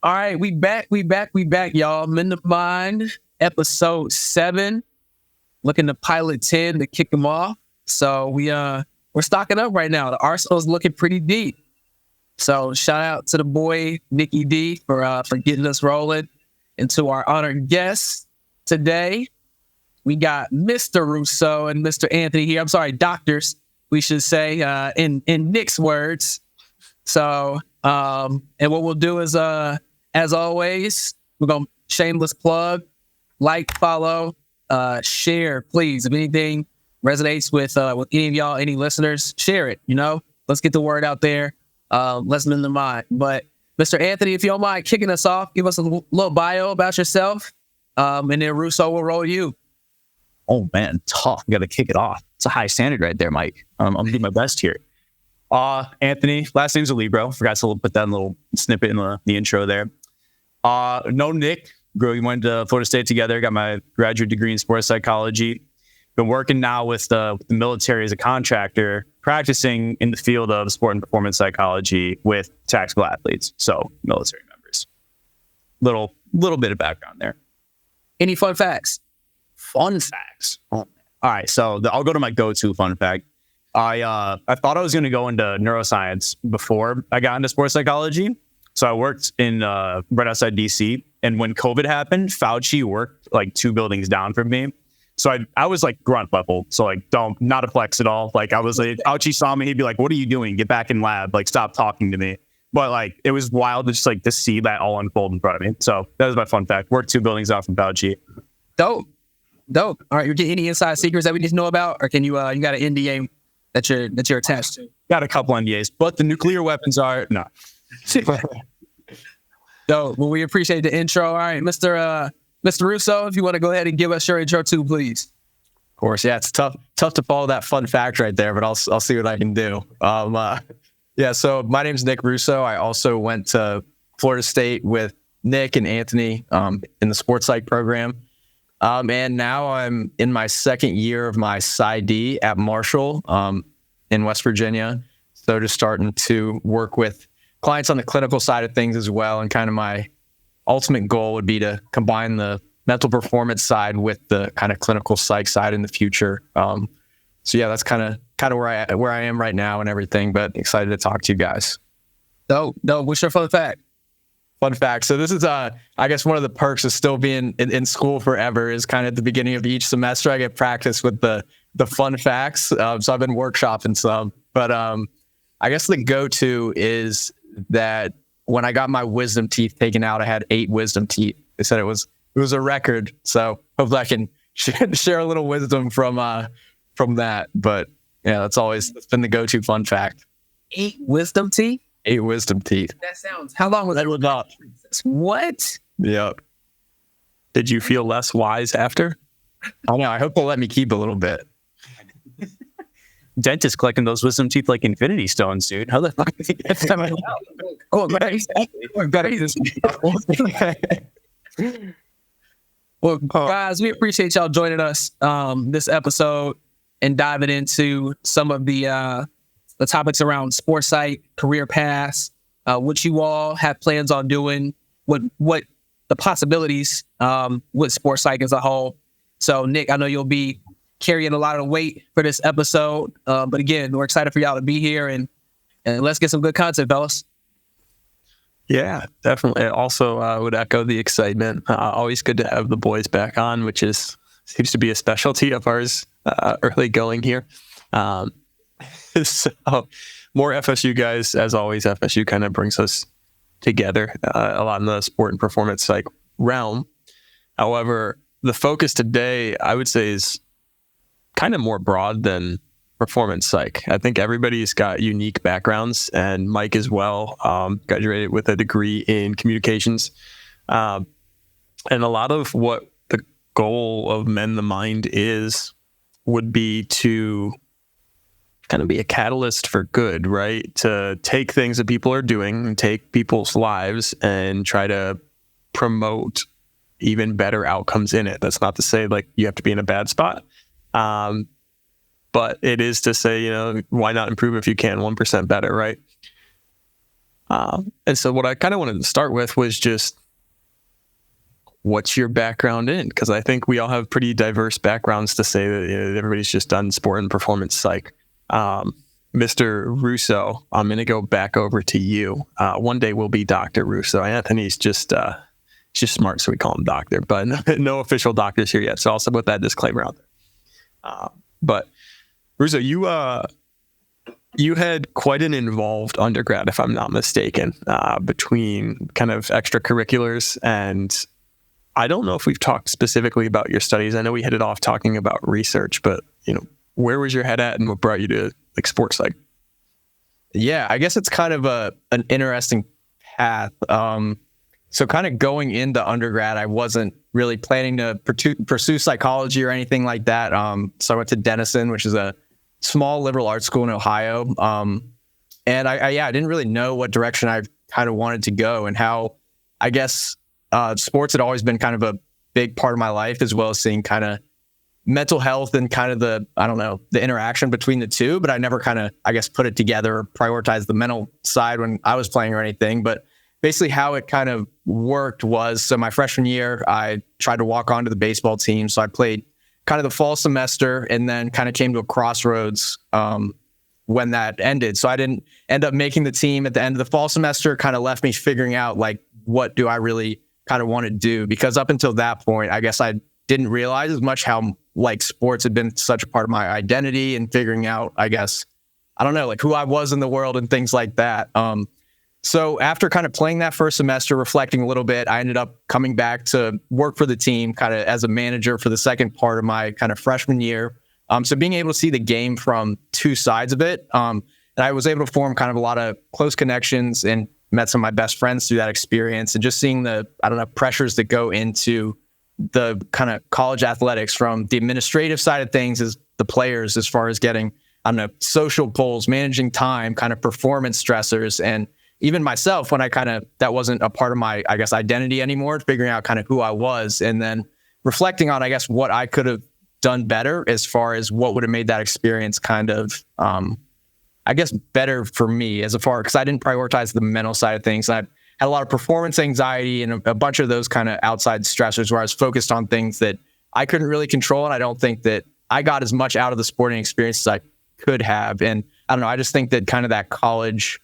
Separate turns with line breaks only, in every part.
All right, we back, y'all. Men of Mind, episode 7. Looking to pilot 10 to kick them off. So we're stocking up right now. The arsenal's looking pretty deep. So shout out to the boy Nicky D for getting us rolling. And to our honored guests today, we got Mr. Russo and Mr. Anthony here. I'm sorry, doctors, we should say, in Nick's words. So, and what we'll do is, as always, we're going to shameless plug, like, follow, share, please. If anything resonates with any of y'all, any listeners, share it, let's get the word out there. Let's mend the mind. But Mr. Anthony, if you don't mind kicking us off, give us a little bio about yourself. And then Russo will roll you.
Oh man, tough. Got to kick it off. It's a high standard right there, Mike. I'm gonna do my best here. Anthony, last name's Alibro. Forgot to put that little snippet in the intro there. No Nick. We went to Florida State together. Got my graduate degree in sports psychology. Been working now with the military as a contractor, practicing in the field of sport and performance psychology with tactical athletes, so military members. Little bit of background there.
Any fun facts?
Fun facts. Oh, all right, so I'll go to my go-to fun fact. I thought I was going to go into neuroscience before I got into sports psychology. So I worked in right outside DC, and when COVID happened, Fauci worked like 2 buildings down from me. So I was like grunt level. So like, not a flex at all. Like I was like, Fauci saw me, he'd be like, "What are you doing? Get back in lab. Like stop talking to me." But like, it was wild to just like to see that all unfold in front of me. So that was my fun fact. Worked 2 buildings off from Fauci.
Dope. All right, you get any inside secrets that we need to know about, or can you got an NDA that you're attached to?
Got a couple NDAs, but the nuclear weapons are no.
Dope. Well, we appreciate the intro. All right, Mr. Russo, if you want to go ahead and give us your intro too, please.
Of course, yeah, it's tough to follow that fun fact right there, but I'll see what I can do. Yeah, so my name's Nick Russo. I also went to Florida State with Nick and Anthony in the sports psych program. And now I'm in my 2nd year of my PsyD at Marshall in West Virginia. So just starting to work with clients on the clinical side of things as well. And kind of my ultimate goal would be to combine the mental performance side with the kind of clinical psych side in the future. So yeah, that's kind of where I am right now and everything, but excited to talk to you guys.
Dope. What's your fun fact?
Fun fact. So this is, I guess one of the perks of still being in school forever is kind of at the beginning of each semester, I get practice with the fun facts. So I've been workshopping some, but I guess the go-to is that when I got my wisdom teeth taken out, I had 8 wisdom teeth. They said it was a record. So hopefully I can share a little wisdom from that. But yeah, that's been the go-to fun fact.
8 wisdom teeth?
8 wisdom teeth.
That sounds. How long was that?
Was up?
What?
Yep.
Did you feel less wise after?
I know. I hope they'll let me keep a little bit.
Dentist collecting those wisdom teeth like infinity stones, dude. How the fuck did he get them out?
Oh, well, guys, we appreciate y'all joining us this episode and diving into some of the topics around sports psych, career paths, what you all have plans on doing, what the possibilities with sports psych as a whole. So, Nick, I know you'll be carrying a lot of weight for this episode, but again, we're excited for y'all to be here and let's get some good content, fellas.
Yeah, definitely. Also, I would echo the excitement. Always good to have the boys back on, which seems to be a specialty of ours early going here. So more FSU guys, as always. FSU kind of brings us together a lot in the sport and performance psych realm. However, the focus today, I would say, is kind of more broad than performance psych. I think everybody's got unique backgrounds, and Mike as well, graduated with a degree in communications. And a lot of what the goal of Mend the Mind would be to kind of be a catalyst for good, right? To take things that people are doing and take people's lives and try to promote even better outcomes in it. That's not to say like you have to be in a bad spot. But it is to say, why not improve if you can 1% better, right? And so what I kind of wanted to start with was just, what's your background in? Because I think we all have pretty diverse backgrounds to say that everybody's just done sport and performance psych. Mr. Russo, I'm going to go back over to you. One day we'll be Dr. Russo. Anthony's just smart, so we call him doctor, but no official doctors here yet. So I'll put that disclaimer out there. But Russo, you had quite an involved undergrad, if I'm not mistaken, between kind of extracurriculars, and I don't know if we've talked specifically about your studies. I know we hit it off talking about research, but where was your head at, and what brought you to like sports psych?
Yeah, I guess it's kind of an interesting path. So kind of going into undergrad, I wasn't really planning to pursue psychology or anything like that. So I went to Denison, which is a small liberal arts school in Ohio. And I didn't really know what direction I kind of wanted to go, and how, I guess, sports had always been kind of a big part of my life, as well as seeing kind of mental health and kind of the interaction between the two. But I never kind of, I guess, put it together or prioritized the mental side when I was playing or anything. But basically how it kind of worked was, so my freshman year, I tried to walk onto the baseball team. So I played kind of the fall semester, and then kind of came to a crossroads when that ended. So I didn't end up making the team at the end of the fall semester. Kind of left me figuring out, like, what do I really kind of want to do? Because up until that point, I guess I didn't realize as much how like sports had been such a part of my identity, and figuring out, I guess, I don't know, like who I was in the world and things like that. So after kind of playing that first semester, reflecting a little bit, I ended up coming back to work for the team kind of as a manager for the second part of my kind of freshman year. So being able to see the game from two sides of it, and I was able to form kind of a lot of close connections and met some of my best friends through that experience, and just seeing the, pressures that go into the kind of college athletics, from the administrative side of things as the players, as far as getting, social pulls, managing time, kind of performance stressors, and even myself, when I that wasn't a part of my, I guess, identity anymore, figuring out kind of who I was, and then reflecting on, I guess, what I could have done better, as far as what would have made that experience kind of, I guess, better for me, because I didn't prioritize the mental side of things. I had a lot of performance anxiety and a bunch of those kind of outside stressors, where I was focused on things that I couldn't really control. And I don't think that I got as much out of the sporting experience as I could have. And I don't know, I just think that kind of that college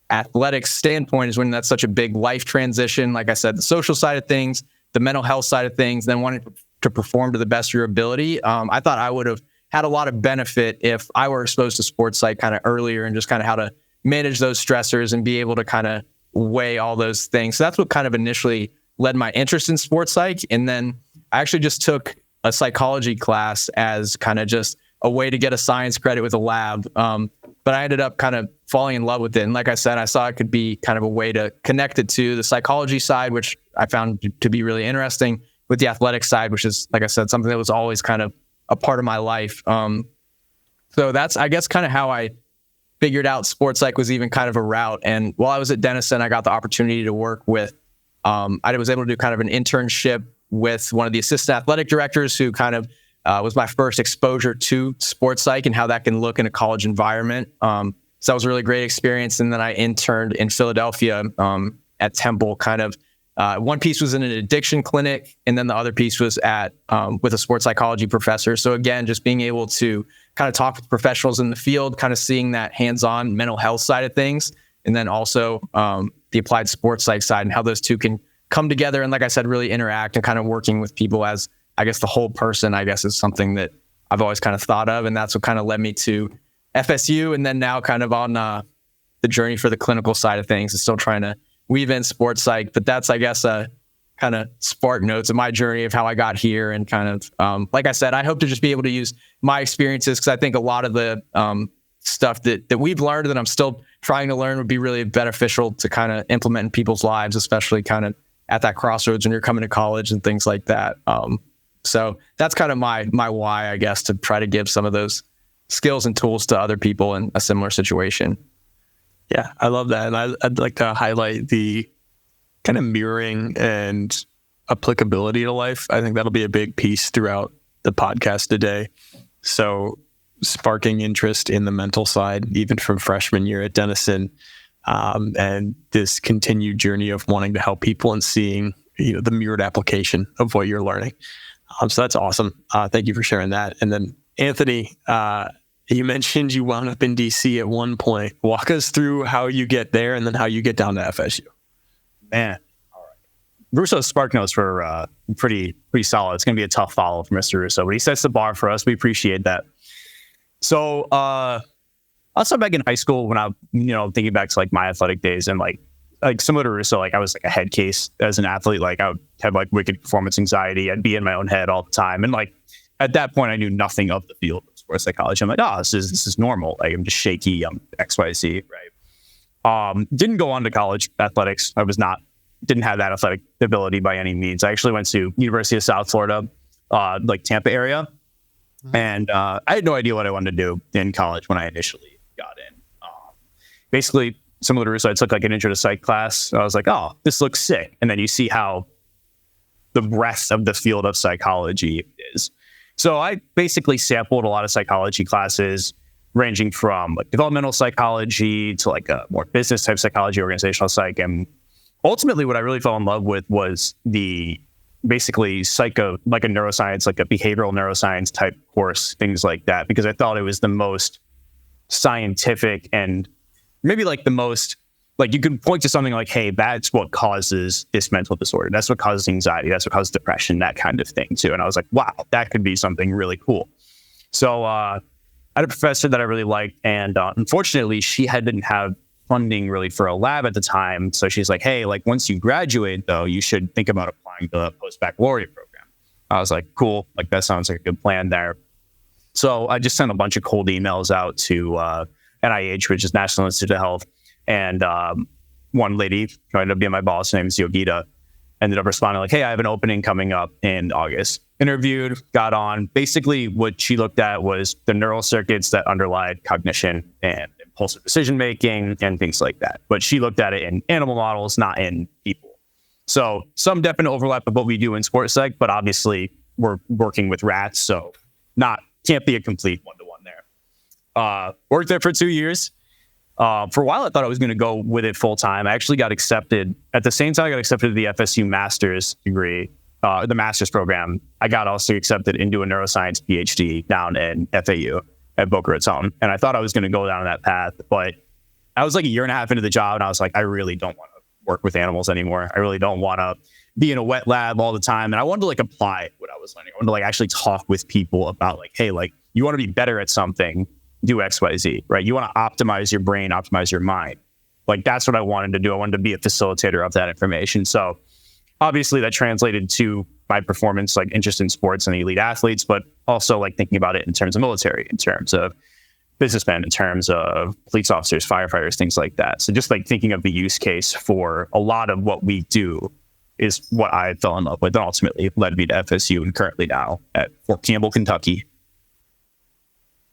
athletics standpoint is when that's such a big life transition. Like I said, the social side of things, the mental health side of things, then wanting to perform to the best of your ability. I thought I would have had a lot of benefit if I were exposed to sports psych kind of earlier, and just kind of how to manage those stressors and be able to kind of weigh all those things. So that's what kind of initially led my interest in sports psych. And then I actually just took a psychology class as kind of just a way to get a science credit with a lab. But I ended up kind of falling in love with it. And like I said, I saw it could be kind of a way to connect it to the psychology side, which I found to be really interesting, with the athletic side, which is, like I said, something that was always kind of a part of my life. So that's, I guess, kind of how I figured out sports psych was even kind of a route. And while I was at Denison, I got the opportunity to work with, I was able to do kind of an internship with one of the assistant athletic directors, who kind of was my first exposure to sports psych and how that can look in a college environment. So that was a really great experience. And then I interned in Philadelphia at Temple. Kind of one piece was in an addiction clinic, and then the other piece was at with a sports psychology professor. So again, just being able to kind of talk with professionals in the field, kind of seeing that hands-on mental health side of things, and then also the applied sports psych side, and how those two can come together. And like I said, really interact, and kind of working with people as, I guess, the whole person, I guess, is something that I've always kind of thought of. And that's what kind of led me to FSU. And then now kind of on the journey for the clinical side of things, and still trying to weave in sports psych. But that's, I guess, kind of spark notes of my journey of how I got here. And kind of, like I said, I hope to just be able to use my experiences, because I think a lot of the stuff that we've learned, that I'm still trying to learn, would be really beneficial to kind of implement in people's lives, especially kind of at that crossroads when you're coming to college and things like that. So that's kind of my why, I guess, to try to give some of those skills and tools to other people in a similar situation.
Yeah, I love that. And I'd like to highlight the kind of mirroring and applicability to life. I think that'll be a big piece throughout the podcast today. So sparking interest in the mental side, even from freshman year at Denison, and this continued journey of wanting to help people and seeing the mirrored application of what you're learning. So that's awesome. Thank you for sharing that. And then Anthony, you mentioned you wound up in DC at one point. Walk us through how you get there and then how you get down to FSU.
Man, all right. Russo's spark notes were pretty solid. It's going to be a tough follow for Mr. Russo, but he sets the bar for us. We appreciate that. So I'll start back in high school when I, thinking back to like my athletic days, and like similar to Russo, like I was like a head case as an athlete. Like I would have like wicked performance anxiety. I'd be in my own head all the time, and like at that point, I knew nothing of the field of sports psychology. I'm like, this is normal. Like I'm just shaky. I'm XYZ, right? Didn't go on to college athletics. Didn't have that athletic ability by any means. I actually went to University of South Florida, like Tampa area. And I had no idea what I wanted to do in college when I initially got in. Basically, similar to Russo, I took like an intro to psych class. I was like, this looks sick. And then you see how the rest of the field of psychology is. So I basically sampled a lot of psychology classes, ranging from like developmental psychology to like a more business type psychology, organizational psych. And ultimately what I really fell in love with was the basically like a neuroscience, like a behavioral neuroscience type course, things like that, because I thought it was the most scientific and maybe like the most, like you could point to something like, hey, that's what causes this mental disorder. That's what causes anxiety. That's what causes depression, that kind of thing too. And I was like, wow, that could be something really cool. So I had a professor that I really liked. And unfortunately, she didn't have funding really for a lab at the time. So she's like, hey, like once you graduate though, you should think about applying to the post-baccalaureate program. I was like, cool. Like that sounds like a good plan there. So I just sent a bunch of cold emails out to NIH, which is National Institute of Health. And one lady who ended up being my boss, her name is Yogita, ended up responding like, hey, I have an opening coming up in August. Interviewed, got on. Basically, what she looked at was the neural circuits that underlie cognition and impulsive decision-making and things like that. But she looked at it in animal models, not in people. So some definite overlap of what we do in sports psych, but obviously we're working with rats, so can't be a complete one-to-one there. Worked there for 2 years. For a while, I thought I was going to go with it full time. I actually got accepted at the same time. I got accepted to the FSU master's degree, the master's program. I got also accepted into a neuroscience PhD down in FAU at Boca Raton. And I thought I was going to go down that path, but I was like a year and a half into the job, and I was like, I really don't want to work with animals anymore. I really don't want to be in a wet lab all the time. And I wanted to like apply what I was learning. I wanted to like actually talk with people about like, hey, like you want to be better at something, do XYZ, right? You want to optimize your brain, optimize your mind. Like that's what I wanted to do. I wanted to be a facilitator of that information. So obviously that translated to my performance, like interest in sports and elite athletes, but also like thinking about it in terms of military, in terms of businessmen, in terms of police officers, firefighters, things like that. So just like thinking of the use case for a lot of what we do is what I fell in love with and ultimately led me to FSU and currently now at Fort Campbell, Kentucky.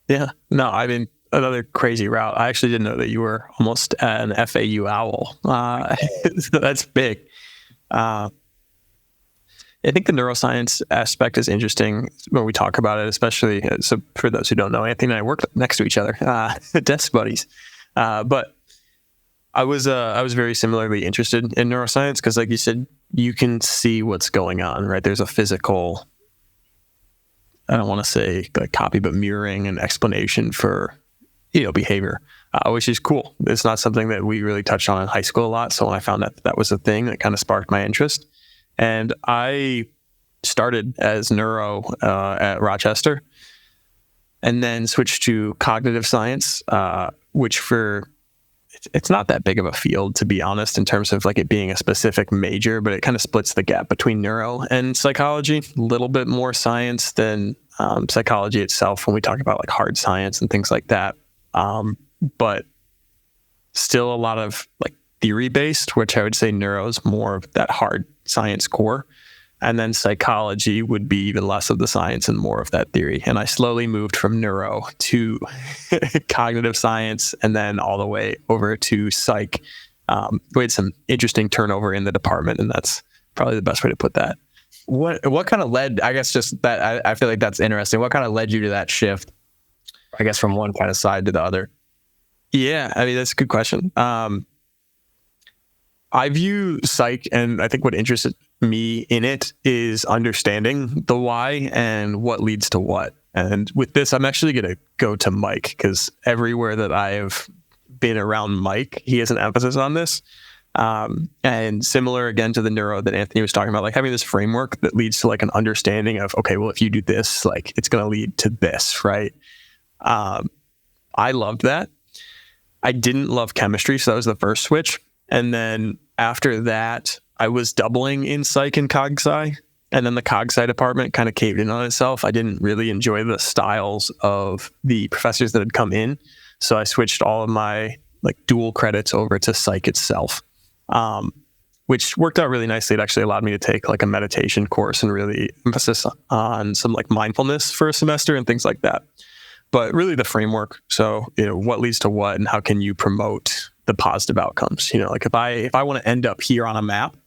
Yeah, no, I mean, another crazy route. I actually didn't know that you were almost an FAU owl. So that's big. I think the neuroscience aspect is interesting when we talk about it, especially so for those who don't know, Anthony and I work next to each other, desk buddies. But I was very similarly interested in neuroscience because, like you said, you can see what's going on, right? There's a physical, I don't want to say like copy, but mirroring and explanation for, behavior, which is cool. It's not something that we really touched on in high school a lot. So when I found out that was a thing, that kind of sparked my interest. And I started as neuro at Rochester and then switched to cognitive science, which it's not that big of a field, to be honest, in terms of like it being a specific major, but it kind of splits the gap between neuro and psychology, a little bit more science than psychology itself when we talk about like hard science and things like that. But still a lot of like theory based, which I would say neuro is more of that hard science core. And then psychology would be even less of the science and more of that theory. And I slowly moved from neuro to cognitive science and then all the way over to psych. We had some interesting turnover in the department, and that's probably the best way to put that.
What kind of led, I guess just that, I feel like that's interesting. What kind of led you to that shift, I guess, from one kind of side to the other?
Yeah, I mean, that's a good question. I view psych, and I think what interested me in it is understanding the why and what leads to what. And with this, I'm actually going to go to Mike, because everywhere that I have been around Mike, he has an emphasis on this. And similar again to the neuro that Anthony was talking about, like having this framework that leads to like an understanding of, okay, well, if you do this, like it's going to lead to this, right? I loved that. I didn't love chemistry, so that was the first switch. And then after that, I was doubling in psych and cog sci, and then the cog sci department kind of caved in on itself. I didn't really enjoy the styles of the professors that had come in, so I switched all of my like dual credits over to psych itself, which worked out really nicely. It actually allowed me to take like a meditation course and really emphasis on some like mindfulness for a semester and things like that. But really the framework. So, what leads to what, and how can you promote the positive outcomes? Like if I want to end up here on a map,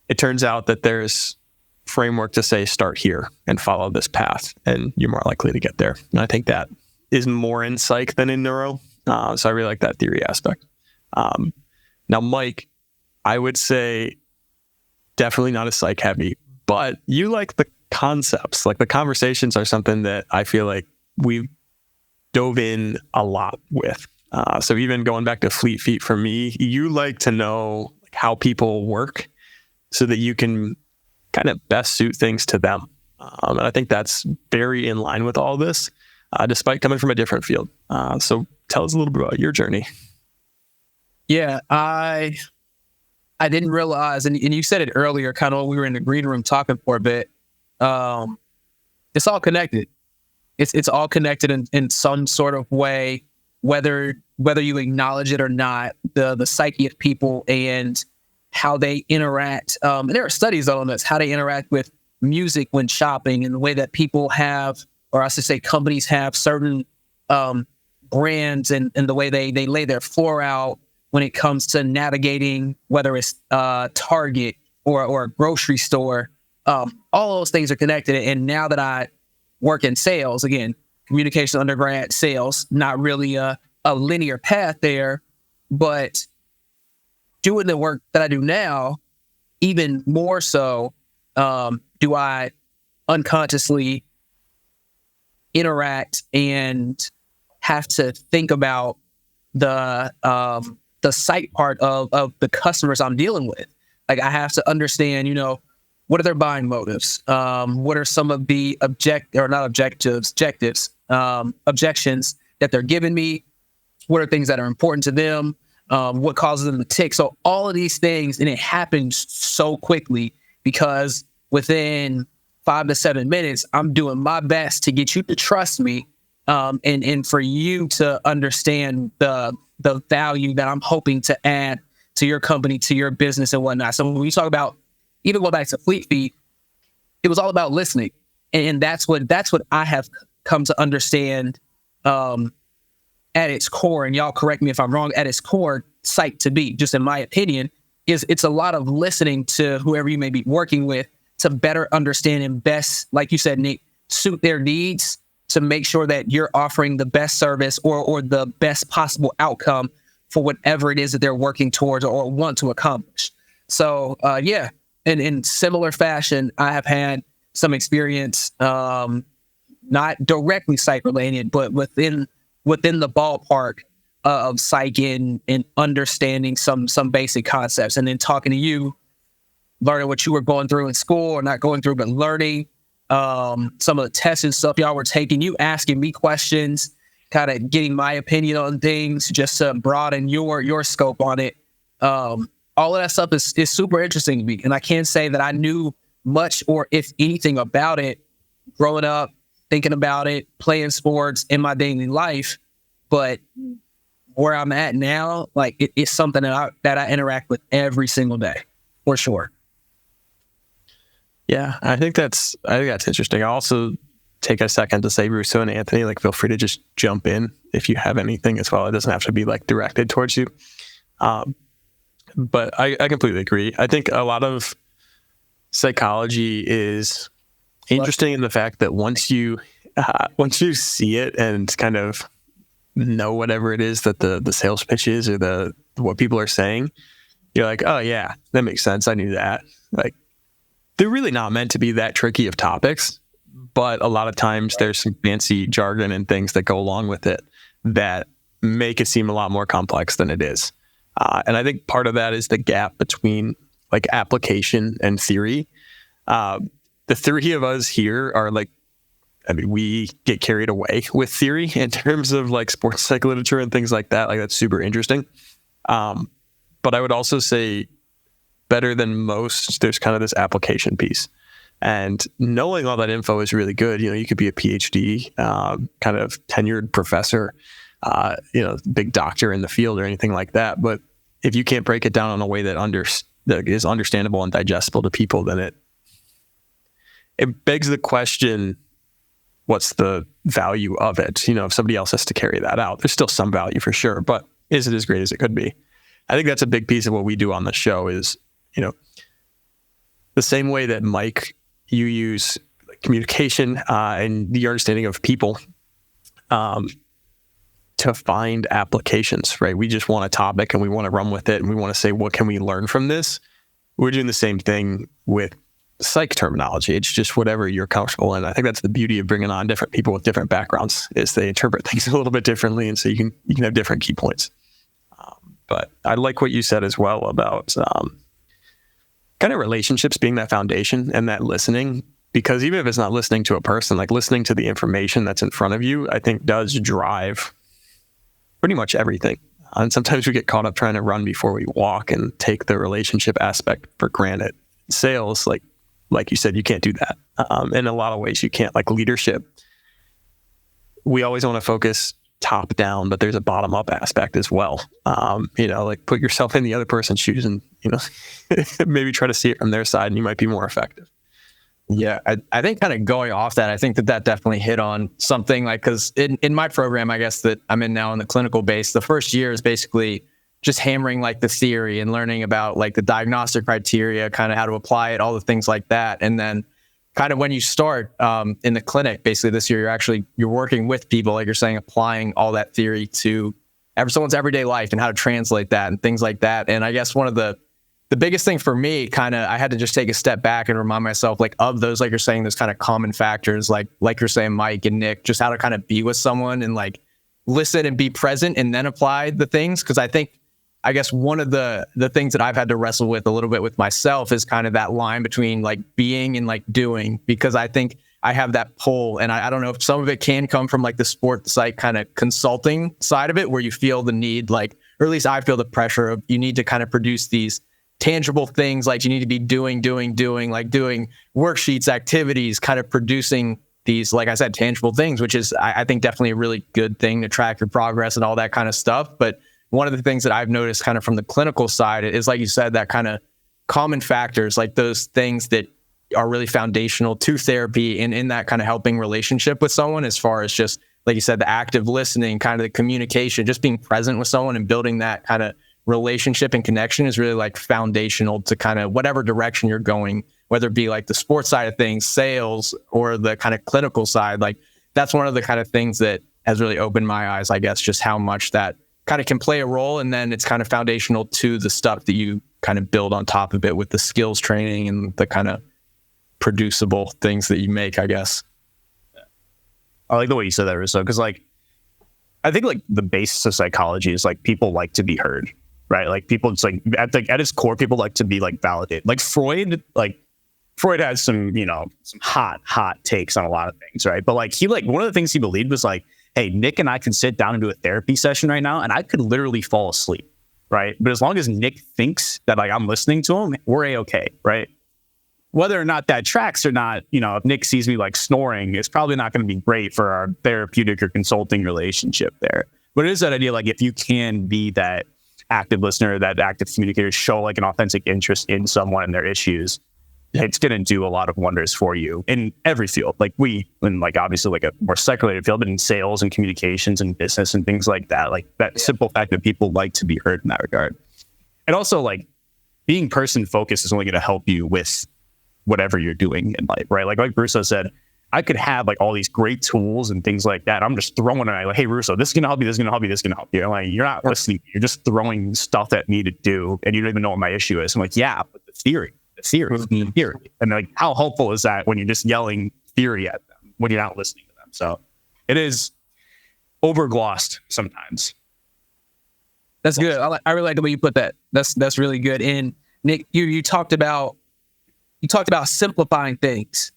it turns out that there's framework to say, start here and follow this path, and you're more likely to get there. And I think that is more in psych than in neuro. So I really like that theory aspect. Now, Mike, I would say definitely not as psych heavy, but you like the concepts, like the conversations are something that I feel like we've dove in a lot with. So even going back to Fleet Feet for me, you like to know how people work so that you can kind of best suit things to them. And I think that's very in line with all this, despite coming from a different field. So tell us a little bit about your journey.
Yeah, I didn't realize, and you said it earlier, kind of when we were in the green room talking for a bit. It's all connected. It's all connected in some sort of way, whether you acknowledge it or not. The psyche of people and how they interact. And there are studies on this, how they interact with music when shopping, and the way that people have, or I should say companies have certain brands and the way they lay their floor out when it comes to navigating, whether it's Target or a grocery store. All those things are connected. And now that I work in sales, again, communication undergrad, sales, not really a linear path there, but doing the work that I do now, even more so, do I unconsciously interact and have to think about the psych part of the customers I'm dealing with. Like I have to understand, what are their buying motives? What are some of the objections that they're giving me? What are things that are important to them? What causes them to tick? So all of these things, and it happens so quickly because within 5 to 7 minutes, I'm doing my best to get you to trust me, and for you to understand the value that I'm hoping to add to your company, to your business and whatnot. So when we talk about, even go back to Fleet Feet, it was all about listening. And that's what I have come to understand at its core, and y'all correct me if I'm wrong, at its core, psych to be, just in my opinion, is it's a lot of listening to whoever you may be working with to better understand and best, like you said, Nick, suit their needs to make sure that you're offering the best service or the best possible outcome for whatever it is that they're working towards or want to accomplish. So, in similar fashion, I have had some experience, not directly psych related, but within the ballpark of psych and understanding some basic concepts, and then talking to you, learning what you were going through in school, or not going through, but learning some of the tests and stuff y'all were taking, you asking me questions, kind of getting my opinion on things, just to broaden your scope on it. All of that stuff is super interesting to me. And I can't say that I knew much or if anything about it growing up, thinking about it, playing sports in my daily life. But where I'm at now, like it's something that I interact with every single day, for sure.
Yeah, I think that's interesting. I also take a second to say, Russo and Anthony, like feel free to just jump in if you have anything as well. It doesn't have to be like directed towards you. But I completely agree. I think a lot of psychology is interesting in the fact that once you see it and kind of know whatever it is that the sales pitch is or what people are saying, you're like, oh yeah, that makes sense. I knew that. Like, they're really not meant to be that tricky of topics, but a lot of times there's some fancy jargon and things that go along with it that make it seem a lot more complex than it is. And I think part of that is the gap between like application and theory. The three of us here are like, I mean, we get carried away with theory in terms of like sports psych literature and things like that. Like, that's super interesting. But I would also say better than most, there's kind of this application piece. And knowing all that info is really good. You know, you could be a PhD, kind of tenured professor, you know, big doctor in the field or anything like that. But if you can't break it down in a way that is understandable and digestible to people, then it begs the question, what's the value of it? You know, if somebody else has to carry that out, there's still some value for sure, but is it as great as it could be? I think that's a big piece of what we do on the show is, you know, the same way that Mike, you use communication and the understanding of people to find applications, right? We just want a topic and we want to run with it and we want to say, what can we learn from this? We're doing the same thing with psych terminology. It's just whatever you're comfortable in. I think that's the beauty of bringing on different people with different backgrounds is they interpret things a little bit differently, and so you can have different key points. But I like what you said as well about kind of relationships being that foundation and that listening, because even if it's not listening to a person, like listening to the information that's in front of you, I think does drive pretty much everything. And sometimes we get caught up trying to run before we walk and take the relationship aspect for granted. Sales, like you said, you can't do that. In a lot of ways, you can't. Like leadership, we always want to focus top down, but there's a bottom up aspect as well. You know, like put yourself in the other person's shoes and, you know, maybe try to see it from their side and you might be more effective.
Yeah, I think kind of going off that, I think that definitely hit on something like, because in my program, I guess that I'm in now in the clinical base, the first year is basically just hammering like the theory and learning about like the diagnostic criteria, kind of how to apply it, all the things like that. And then kind of when you start in the clinic, basically this year, you're working with people, like you're saying, applying all that theory to someone's everyday life and how to translate that and things like that. And I guess one of the biggest thing for me, kind of, I had to just take a step back and remind myself, like, of those, like you're saying, those kind of common factors, like you're saying, Mike and Nick, just how to kind of be with someone and like listen and be present and then apply the things. Because I guess one of the things that I've had to wrestle with a little bit with myself is kind of that line between like being and like doing, because I think I have that pull, and I don't know if some of it can come from like the sports psych kind of consulting side of it, where you feel the need, like, or at least I feel the pressure of you need to kind of produce these tangible things, like you need to be doing, like doing worksheets, activities, kind of producing these, like I said, tangible things, which is, I think, definitely a really good thing to track your progress and all that kind of stuff. But one of the things that I've noticed kind of from the clinical side is, like you said, that kind of common factors, like those things that are really foundational to therapy and in that kind of helping relationship with someone, as far as just, like you said, the active listening, kind of the communication, just being present with someone and building that kind of relationship and connection is really like foundational to kind of whatever direction you're going, whether it be like the sports side of things, sales, or the kind of clinical side. Like that's one of the kind of things that has really opened my eyes, I guess, just how much that kind of can play a role. And then it's kind of foundational to the stuff that you kind of build on top of it with the skills training and the kind of producible things that you make, I guess.
I like the way you said that, Russo, because like, I think like the basis of psychology is like people like to be heard, right? Like people, it's like at its core, people like to be like validated. Like Freud has some, you know, some hot takes on a lot of things, right? But like one of the things he believed was like, hey, Nick and I can sit down and do a therapy session right now, and I could literally fall asleep, right? But as long as Nick thinks that like I'm listening to him, we're A-okay, right? Whether or not that tracks or not, you know, if Nick sees me like snoring, it's probably not going to be great for our therapeutic or consulting relationship there. But it is that idea, like if you can be that active listener, that active communicator, show like an authentic interest in someone and their issues, it's going to do a lot of wonders for you in every field. Like obviously like a more seculated field, but in sales and communications and business and things like that, like that simple fact that people like to be heard in that regard. And also like being person focused is only going to help you with whatever you're doing in life, right? Like Russo said, I could have like all these great tools and things like that. I'm just throwing it. Like, hey, Russo, this is going to help you. This is going to help you. This is going to help you. I'm like, you're not listening. You're just throwing stuff that need to do. And you don't even know what my issue is. I'm like, yeah, but the theory. And like, how helpful is that when you're just yelling theory at them when you're not listening to them? So it is overglossed sometimes.
That's good. I really like the way you put that. That's really good. And Nick, you talked about simplifying things.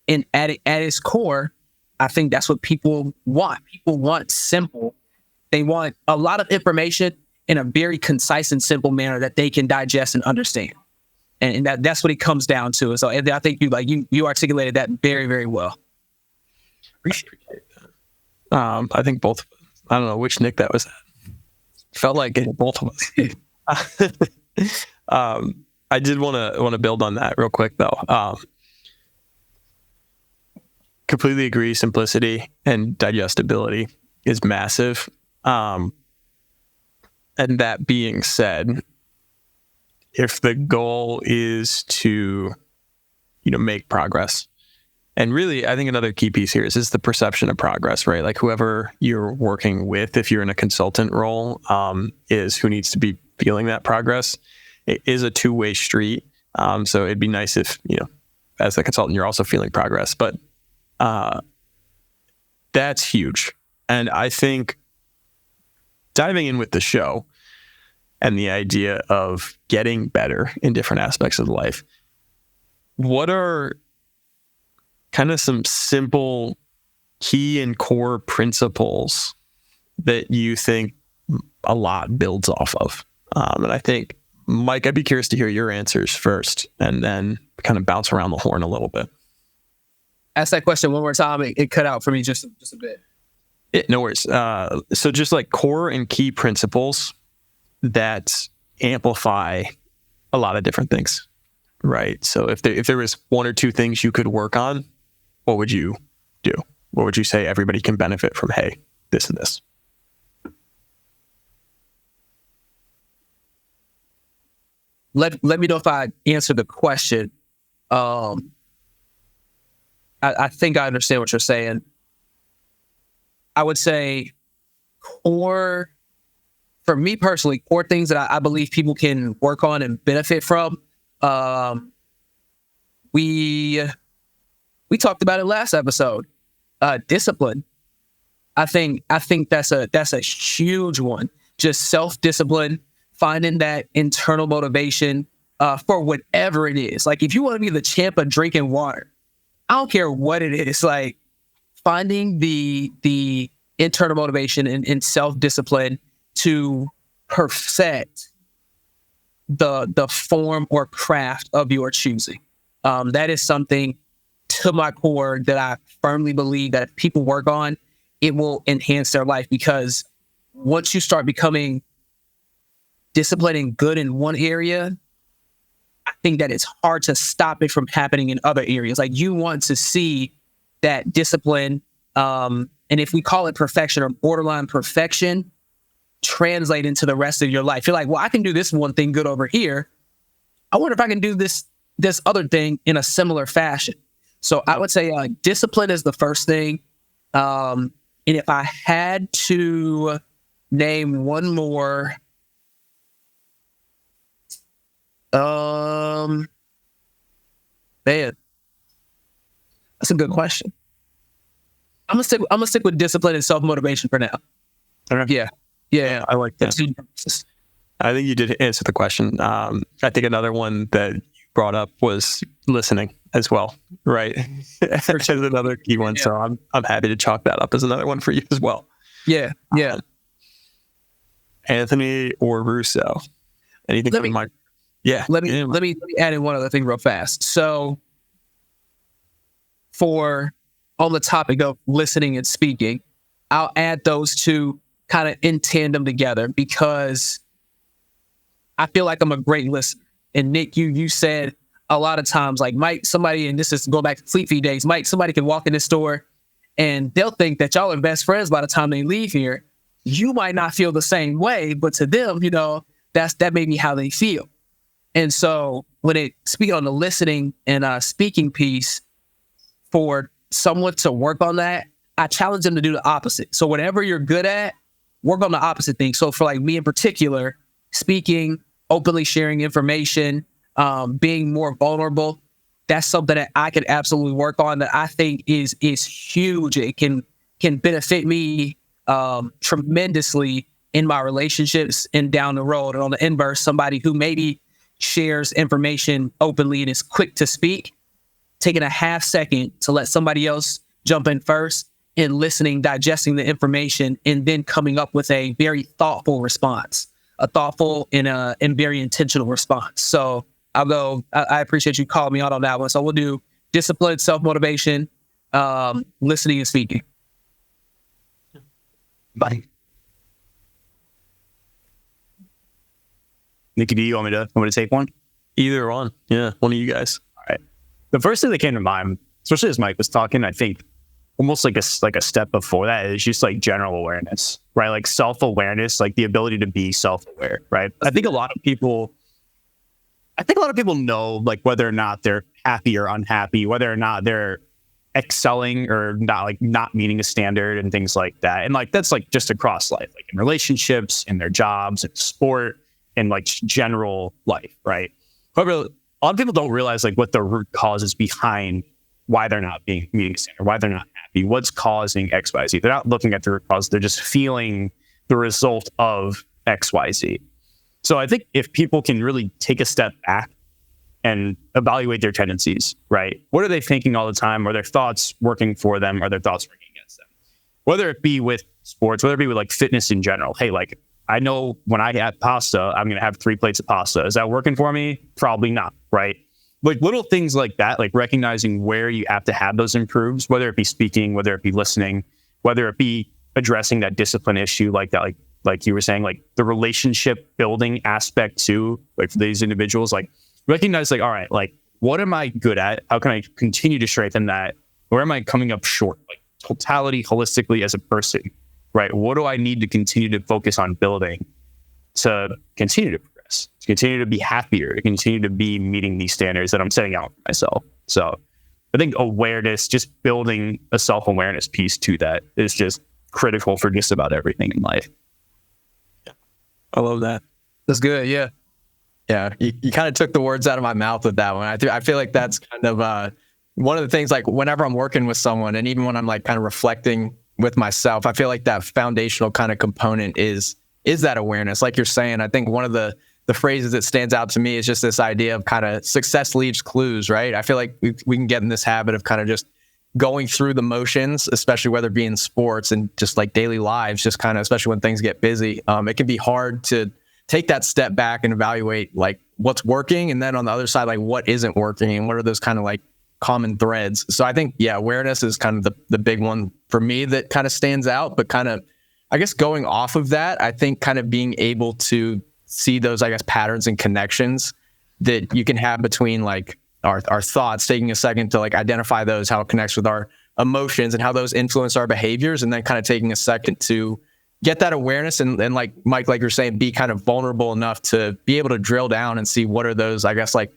And at its core, I think that's what people want. People want simple. They want a lot of information in a very concise and simple manner that they can digest and understand. And that's what it comes down to. So I think you articulated that very, very well.
Appreciate that. I think both. I don't know which Nick that was at. Felt like it, both of us. I did want to build on that real quick though. Completely agree. Simplicity and digestibility is massive. And that being said, if the goal is to, make progress, and really, I think another key piece here is the perception of progress, right? Like whoever you're working with, if you're in a consultant role, is who needs to be feeling that progress. It is a two-way street. So it'd be nice if, as the consultant, you're also feeling progress, but that's huge. And I think diving in with the show and the idea of getting better in different aspects of life, what are kind of some simple key and core principles that you think a lot builds off of? And I think, Mike, I'd be curious to hear your answers first and then kind of bounce around the horn a little bit.
Ask that question one more time. It cut out for me just a bit.
No worries. So just like core and key principles that amplify a lot of different things, right? So if there was one or two things you could work on, what would you do? What would you say everybody can benefit from? Hey, this and this.
Let me know if I answer the question. I think I understand what you're saying. I would say core, for me personally, core things that I believe people can work on and benefit from. We talked about it last episode. Discipline. I think that's a huge one. Just self-discipline, finding that internal motivation for whatever it is. Like if you want to be the champ of drinking water, I don't care what it is. Like finding the internal motivation and self-discipline to perfect the form or craft of your choosing. That is something to my core that I firmly believe that if people work on, it will enhance their life, because once you start becoming disciplined and good in one area, I think that it's hard to stop it from happening in other areas. Like you want to see that discipline, and if we call it perfection or borderline perfection, translate into the rest of your life. You're like, well, I can do this one thing good over here. I wonder if I can do this other thing in a similar fashion. So I would say discipline is the first thing. And if I had to name one more, man, that's a good question. I'm gonna stick with discipline and self-motivation for now.
Okay.
Yeah.
I like that.
I think you did answer the question. I think another one that you brought up was listening as well, right? Which is another key one. Yeah. So I'm happy to chalk that up as another one for you as well.
Yeah.
Anthony or Russo? Anything from Mike? Yeah.
Let me add in one other thing real fast. So on the topic of listening and speaking, I'll add those two kind of in tandem together, because I feel like I'm a great listener. And Nick, you said a lot of times, like Mike, somebody, and this is go back to Fleet Feet days, Mike, somebody can walk in the store and they'll think that y'all are best friends by the time they leave here. You might not feel the same way, but to them, that may be how they feel. And so when speaking on the listening and speaking piece, for someone to work on that, I challenge them to do the opposite. So whatever you're good at, work on the opposite thing. So for like me in particular, speaking, openly sharing information, being more vulnerable, that's something that I could absolutely work on that I think is huge. It can benefit me tremendously in my relationships and down the road. And on the inverse, somebody who maybe shares information openly and is quick to speak, taking a half second to let somebody else jump in first and listening, digesting the information, and then coming up with a very thoughtful response, a thoughtful and very intentional response. So I'll go, I appreciate you calling me out on that one. So we'll do discipline, self-motivation, listening and speaking.
Bye. Nikki, do you want me to take one?
Either one. Yeah, one of you guys.
All right. The first thing that came to mind, especially as Mike was talking, I think almost like a step before that is just like general awareness, right? Like self-awareness, like the ability to be self-aware, right? I think a lot of people know like whether or not they're happy or unhappy, whether or not they're excelling or not, like not meeting a standard and things like that. And like that's like just across life, like in relationships, in their jobs, in sport, in like general life, right? However, a lot of people don't realize like what the root causes behind why they're not meeting a standard, why they're not happy, what's causing X, Y, Z. They're not looking at the root cause, they're just feeling the result of X, Y, Z. So I think if people can really take a step back and evaluate their tendencies, right? What are they thinking all the time? Are their thoughts working for them? Are their thoughts working against them? Whether it be with sports, whether it be with like fitness in general. Hey, like I know when I have pasta, I'm going to have 3 plates of pasta. Is that working for me? Probably not, right? Like little things like that, like recognizing where you have to have those improves, whether it be speaking, whether it be listening, whether it be addressing that discipline issue like that, like you were saying, like the relationship building aspect too, like for these individuals, like recognize like, all right, like what am I good at? How can I continue to strengthen that? Where am I coming up short? Like totality, holistically as a person, right? What do I need to continue to focus on building to continue to progress, to continue to be happier, to continue to be meeting these standards that I'm setting out for myself? So I think awareness, just building a self-awareness piece to that is just critical for just about everything in life.
I love that.
That's good. Yeah.
Yeah, you kind of took the words out of my mouth with that one. I feel like that's kind of one of the things, like whenever I'm working with someone and even when I'm like kind of reflecting with myself, I feel like that foundational kind of component is that awareness. Like you're saying, I think one of the phrases that stands out to me is just this idea of kind of success leaves clues, right? I feel like we can get in this habit of kind of just going through the motions, especially whether it be in sports and just like daily lives, just kind of, especially when things get busy. It can be hard to take that step back and evaluate like what's working. And then on the other side, like what isn't working and what are those kind of like common threads. So I think, yeah, awareness is kind of the big one for me that kind of stands out, but kind of, I guess going off of that, I think kind of being able to see those, I guess, patterns and connections that you can have between like our thoughts, taking a second to like identify those, how it connects with our emotions and how those influence our behaviors. And then kind of taking a second to get that awareness and like Mike, like you're saying, be kind of vulnerable enough to be able to drill down and see what are those, I guess, like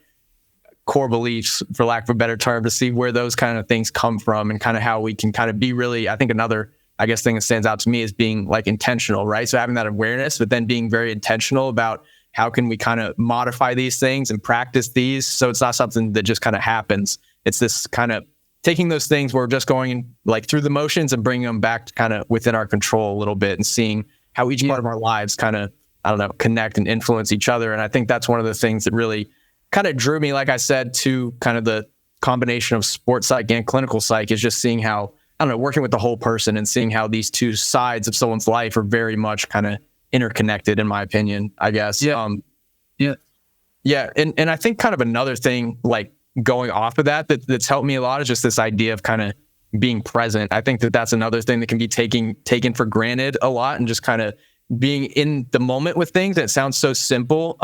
core beliefs, for lack of a better term, to see where those kind of things come from and kind of how we can kind of be really, I think another, I guess, thing that stands out to me is being like intentional, right? So having that awareness, but then being very intentional about how can we kind of modify these things and practice these so it's not something that just kind of happens. It's this kind of taking those things where we're just going like through the motions and bringing them back to kind of within our control a little bit and seeing how each part of our lives kind of, I don't know, connect and influence each other. And I think that's one of the things that really kind of drew me, like I said, to kind of the combination of sports psych and clinical psych is just seeing how, I don't know, working with the whole person and seeing how these two sides of someone's life are very much kind of interconnected, in my opinion, I guess.
Yeah.
Yeah. And I think kind of another thing, like going off of that's helped me a lot is just this idea of kind of being present. I think that's another thing that can be taken for granted a lot and just kind of being in the moment with things. It sounds so simple.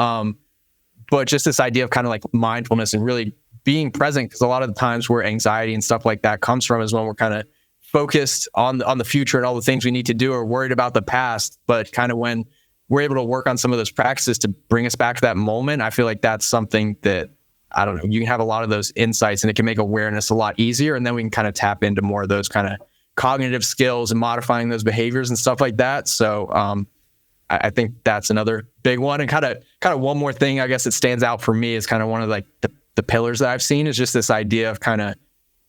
But just this idea of kind of like mindfulness and really being present, because a lot of the times where anxiety and stuff like that comes from is when we're kind of focused on the future and all the things we need to do or worried about the past. But kind of when we're able to work on some of those practices to bring us back to that moment, I feel like that's something that I don't know, you can have a lot of those insights and it can make awareness a lot easier. And then we can kind of tap into more of those kind of cognitive skills and modifying those behaviors and stuff like that. So I think that's another big one. And kind of one more thing, I guess, that stands out for me is kind of one of like the pillars that I've seen is just this idea of kind of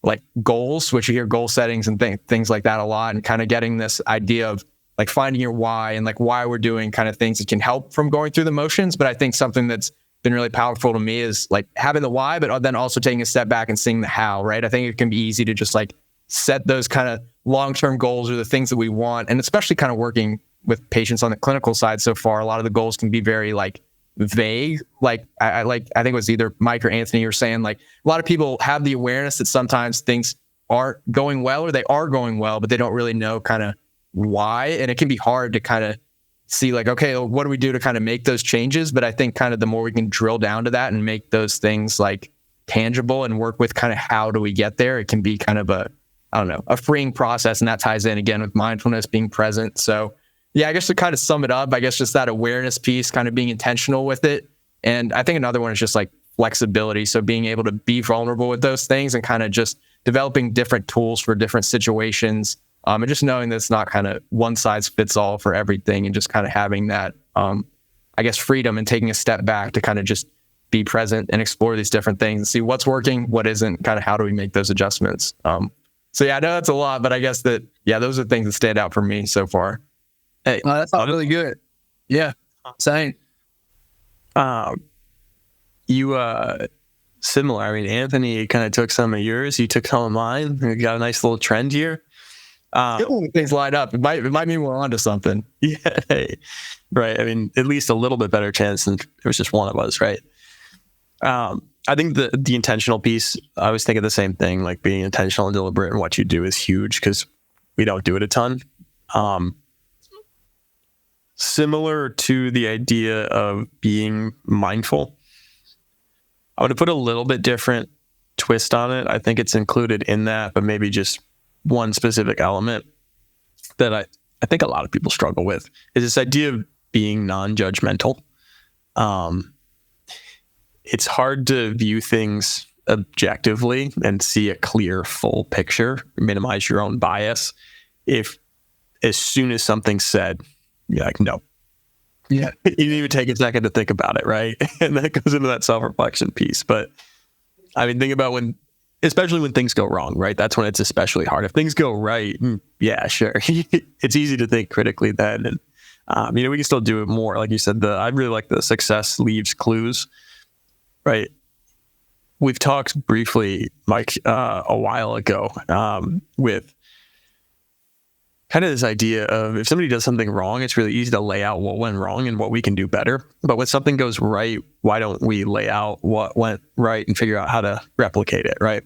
like goals, which you hear goal settings and things like that a lot, and kind of getting this idea of like finding your why and like why we're doing kind of things that can help from going through the motions. But I think something that's been really powerful to me is like having the why, but then also taking a step back and seeing the how, right? I think it can be easy to just like set those kind of long-term goals or the things that we want. And especially kind of working with patients on the clinical side so far, a lot of the goals can be very like vague. Like I think it was either Mike or Anthony were saying like a lot of people have the awareness that sometimes things aren't going well or they are going well, but they don't really know kind of why. And it can be hard to kind of see like, okay, well, what do we do to kind of make those changes? But I think kind of the more we can drill down to that and make those things like tangible and work with kind of how do we get there, it can be kind of a freeing process. And that ties in again with mindfulness, being present. So yeah, I guess to kind of sum it up, I guess just that awareness piece, kind of being intentional with it. And I think another one is just like flexibility. So being able to be vulnerable with those things and kind of just developing different tools for different situations. And just knowing that it's not kind of one size fits all for everything, and just kind of having that, I guess, freedom and taking a step back to kind of just be present and explore these different things and see what's working, what isn't, kind of how do we make those adjustments. So yeah, I know that's a lot, but I guess that, yeah, those are things that stand out for me so far.
Hey, that's all really good. Yeah, same.
Similar. I mean, Anthony kind of took some of yours. You took some of mine. We got a nice little trend here.
Things line up. It might mean we're onto something.
Yeah, right. I mean, at least a little bit better chance than it was just one of us, right? I think the intentional piece, I was thinking the same thing, like being intentional and deliberate in what you do is huge because we don't do it a ton. Similar to the idea of being mindful, I want to put a little bit different twist on it. I think it's included in that, but maybe just one specific element that I think a lot of people struggle with is this idea of being non-judgmental. It's hard to view things objectively and see a clear, full picture, minimize your own bias. If as soon as something's said, you're like, no.
Yeah.
You didn't even take a second to think about it, right? And that goes into that self-reflection piece. But I mean, think about especially when things go wrong, right? That's when it's especially hard. If things go right, yeah, sure. It's easy to think critically then. And, we can still do it more. Like you said, I really like the success leaves clues, right? We've talked briefly, Mike, a while ago with kind of this idea of if somebody does something wrong, it's really easy to lay out what went wrong and what we can do better. But when something goes right, why don't we lay out what went right and figure out how to replicate it, right?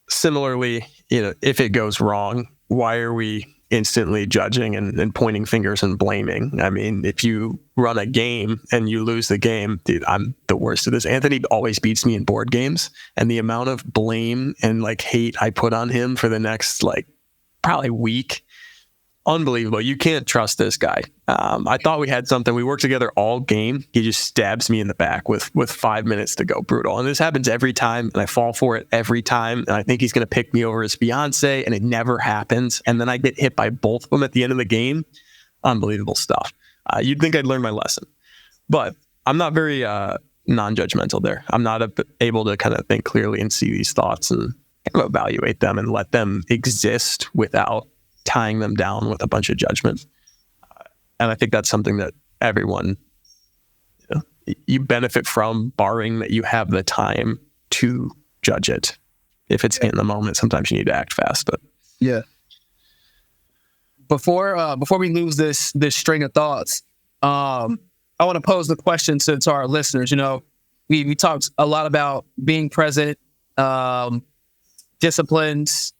Similarly, if it goes wrong, why are we instantly judging and pointing fingers and blaming? I mean, if you run a game and you lose the game, dude, I'm the worst at this. Anthony always beats me in board games, and the amount of blame and like hate I put on him for the next probably week, unbelievable. You can't trust this guy. I thought we had something. We worked together all game. He just stabs me in the back with 5 minutes to go. Brutal. And this happens every time, and I fall for it every time. And I think he's going to pick me over his fiance, and it never happens. And then I get hit by both of them at the end of the game. Unbelievable stuff. You'd think I'd learn my lesson, but I'm not very non-judgmental there. I'm not able to kind of think clearly and see these thoughts and evaluate them and let them exist without tying them down with a bunch of judgment. And I think that's something that everyone, you benefit from, barring that you have the time to judge it. If it's in the moment, sometimes you need to act fast. But
yeah. Before we lose this string of thoughts, I want to pose the question to our listeners. We talked a lot about being present, disciplines,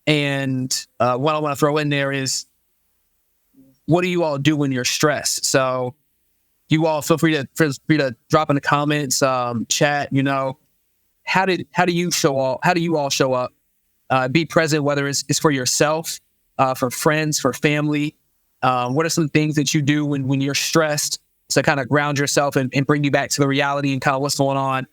and what I want to throw in there is, what do you all do when you're stressed? So you all feel free to drop in the comments, chat. How do you all show up? Be present, whether it's for yourself, for friends, for family. What are some things that you do when you're stressed? to kind of ground yourself and bring you back to the reality and kind of what's going on.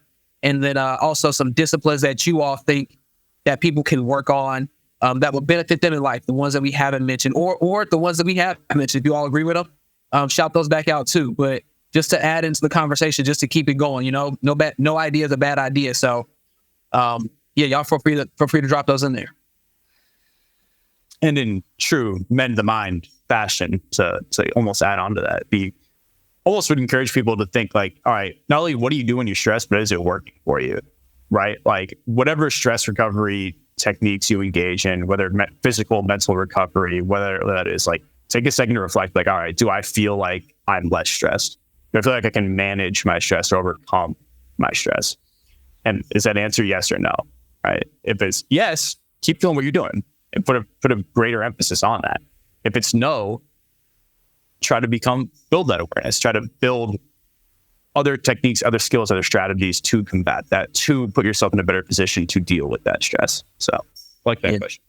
And then also some disciplines that you all think that people can work on that will benefit them in life, the ones that we haven't mentioned or the ones that we have mentioned. If you all agree with them, shout those back out too. But just to add into the conversation, just to keep it going, you know, no idea is a bad idea. So yeah, y'all feel free to drop those in there.
And in true mend the mind fashion, to almost add on to that, almost would encourage people to think like, all right, not only what do you do when you're stressed, but is it working for you, right? Like whatever stress recovery techniques you engage in, whether physical, mental recovery, whether that is like, take a second to reflect, like, all right, do I feel like I'm less stressed? Do I feel like I can manage my stress or overcome my stress? And is that answer yes or no? Right? If it's yes, keep doing what you're doing and put a greater emphasis on that. If it's no, try to build that awareness, try to build other techniques, other skills, other strategies to combat that, to put yourself in a better position to deal with that stress. So I like that question.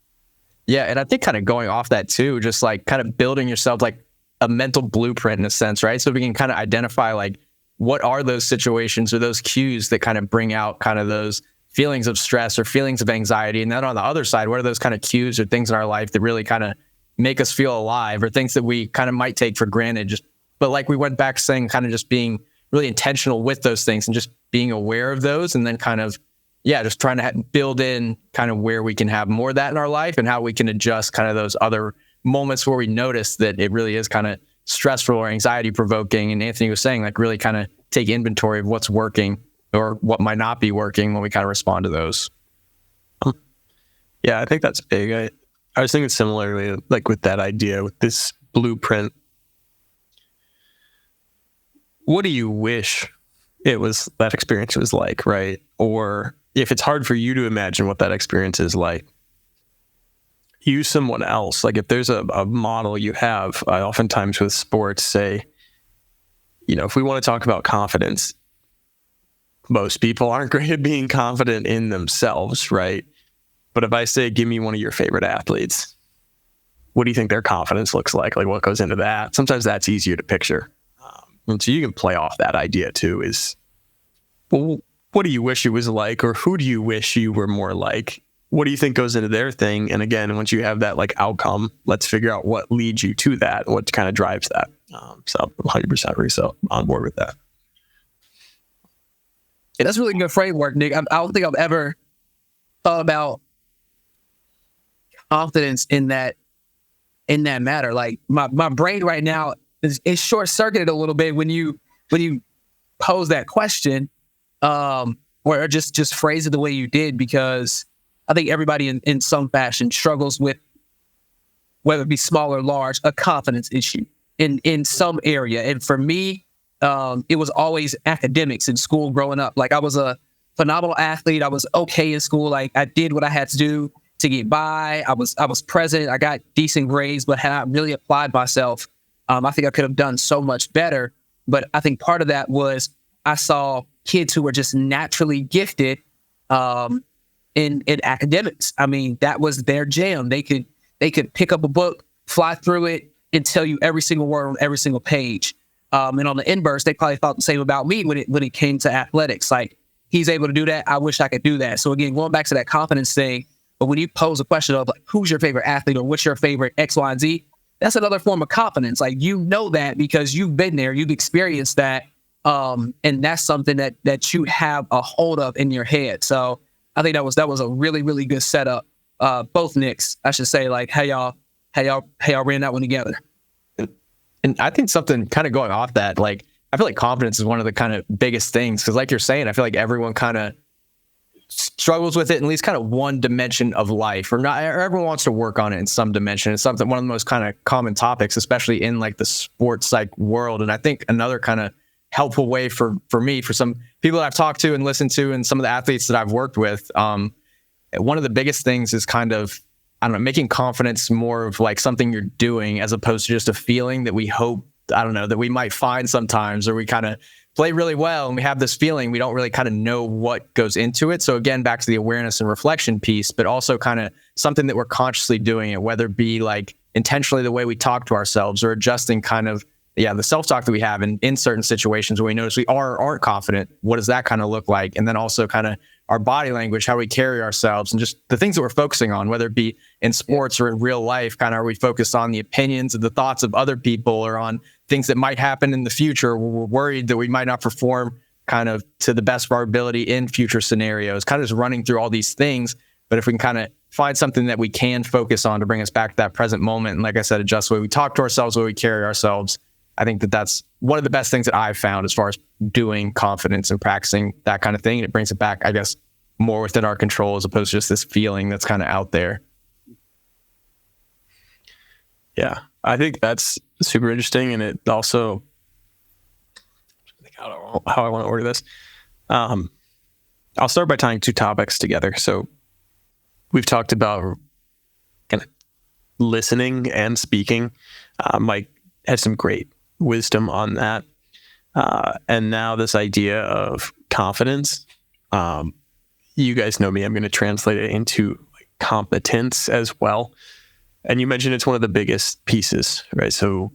Yeah. And I think kind of going off that too, just like kind of building yourself like a mental blueprint in a sense, right? So we can kind of identify like, what are those situations or those cues that kind of bring out kind of those feelings of stress or feelings of anxiety? And then on the other side, what are those kind of cues or things in our life that really kind of make us feel alive, or things that we kind of might take for granted? But like we went back to saying, kind of just being really intentional with those things and just being aware of those, and then kind of, yeah, just trying to build in kind of where we can have more of that in our life and how we can adjust kind of those other moments where we notice that it really is kind of stressful or anxiety provoking. And Anthony was saying, like, really kind of take inventory of what's working or what might not be working when we kind of respond to those.
Yeah, I think that's big. I was thinking similarly, like with that idea, with this blueprint. What do you wish that experience was like, right? Or if it's hard for you to imagine what that experience is like, use someone else. Like if there's a model you have, I oftentimes with sports say, you know, if we want to talk about confidence, most people aren't great at being confident in themselves, right? But if I say, give me one of your favorite athletes, what do you think their confidence looks like? Like what goes into that? Sometimes that's easier to picture. And so you can play off that idea too, is, well, what do you wish it was like? Or who do you wish you were more like? What do you think goes into their thing? And again, once you have that like outcome, let's figure out what leads you to that, what kind of drives that. So 100% Russo on board with that.
Yeah, that's really good framework, Nick. I don't think I've ever thought about confidence in that matter. Like my brain right now is short circuited a little bit when you pose that question, or just phrase it the way you did, because I think everybody in some fashion struggles with, whether it be small or large, a confidence issue in some area. And for me, it was always academics in school growing up. Like I was a phenomenal athlete. I was okay in school. Like I did what I had to do to get by. I was present. I got decent grades, but had I really applied myself, I think I could have done so much better. But I think part of that was I saw kids who were just naturally gifted in academics. I mean, that was their jam. They could pick up a book, fly through it, and tell you every single word on every single page. And on the inverse, they probably thought the same about me when it came to athletics. Like, he's able to do that, I wish I could do that. So again, going back to that confidence thing, but when you pose a question of like, who's your favorite athlete or what's your favorite X, Y, and Z, that's another form of confidence. Like, you know that because you've been there, you've experienced that. And that's something that you have a hold of in your head. So I think that was a really, really good setup. Both Knicks, I should say, like how y'all ran that one together.
And I think something kind of going off that, like, I feel like confidence is one of the kind of biggest things. Cause like you're saying, I feel like everyone kind of struggles with it in at least kind of one dimension of life, or not, or everyone wants to work on it in some dimension. It's something, one of the most kind of common topics, especially in like the sports psych world. And I think another kind of helpful way for me, for some people that I've talked to and listened to, and some of the athletes that I've worked with, one of the biggest things is kind of, I don't know, making confidence more of like something you're doing as opposed to just a feeling that we hope, I don't know, that we might find sometimes, or we kind of play really well and we have this feeling, we don't really kind of know what goes into it. So again, back to the awareness and reflection piece, but also kind of something that we're consciously doing it, whether it be like intentionally the way we talk to ourselves, or adjusting kind of the self-talk that we have in certain situations where we notice we aren't confident, what does that kind of look like? And then also kind of our body language, how we carry ourselves, and just the things that we're focusing on, whether it be in sports or in real life, kind of are we focused on the opinions and the thoughts of other people or on things that might happen in the future where we're worried that we might not perform kind of to the best of our ability in future scenarios, kind of just running through all these things. But if we can kind of find something that we can focus on to bring us back to that present moment, and like I said, adjust the way we talk to ourselves, the way we carry ourselves, I think that that's one of the best things that I've found as far as doing confidence and practicing that kind of thing. And it brings it back, I guess, more within our control as opposed to just this feeling that's kind of out there.
Yeah, I think that's super interesting. And it also, I don't know how I want to order this. I'll start by tying two topics together. So we've talked about kind of listening and speaking. Mike has some great wisdom on that. And now this idea of confidence, you guys know me, I'm going to translate it into competence as well. And you mentioned it's one of the biggest pieces, right? So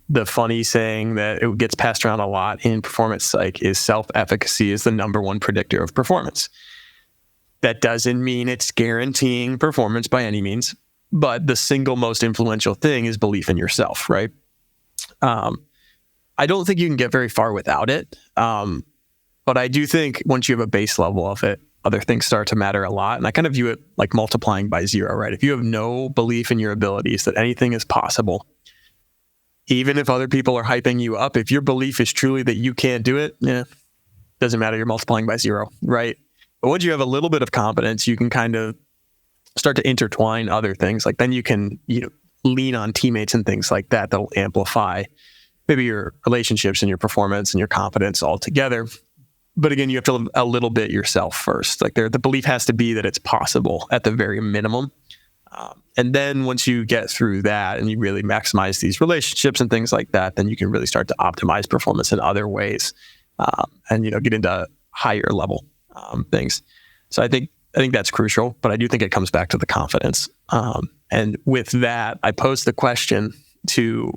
the funny saying that it gets passed around a lot in performance psych is self-efficacy is the number one predictor of performance. That doesn't mean it's guaranteeing performance by any means, but the single most influential thing is belief in yourself, right? I don't think you can get very far without it. But I do think once you have a base level of it, other things start to matter a lot. And I kind of view it like multiplying by zero, right? If you have no belief in your abilities, that anything is possible, even if other people are hyping you up, if your belief is truly that you can't do it, doesn't matter. You're multiplying by zero, right? But once you have a little bit of confidence, you can kind of start to intertwine other things. Like then you can, lean on teammates and things like that that'll amplify maybe your relationships and your performance and your confidence all together. But again, you have to live a little bit yourself first. Like the belief has to be that it's possible at the very minimum. And then once you get through that and you really maximize these relationships and things like that, then you can really start to optimize performance in other ways, and get into higher level things. So I think that's crucial, but I do think it comes back to the confidence. And with that, I pose the question to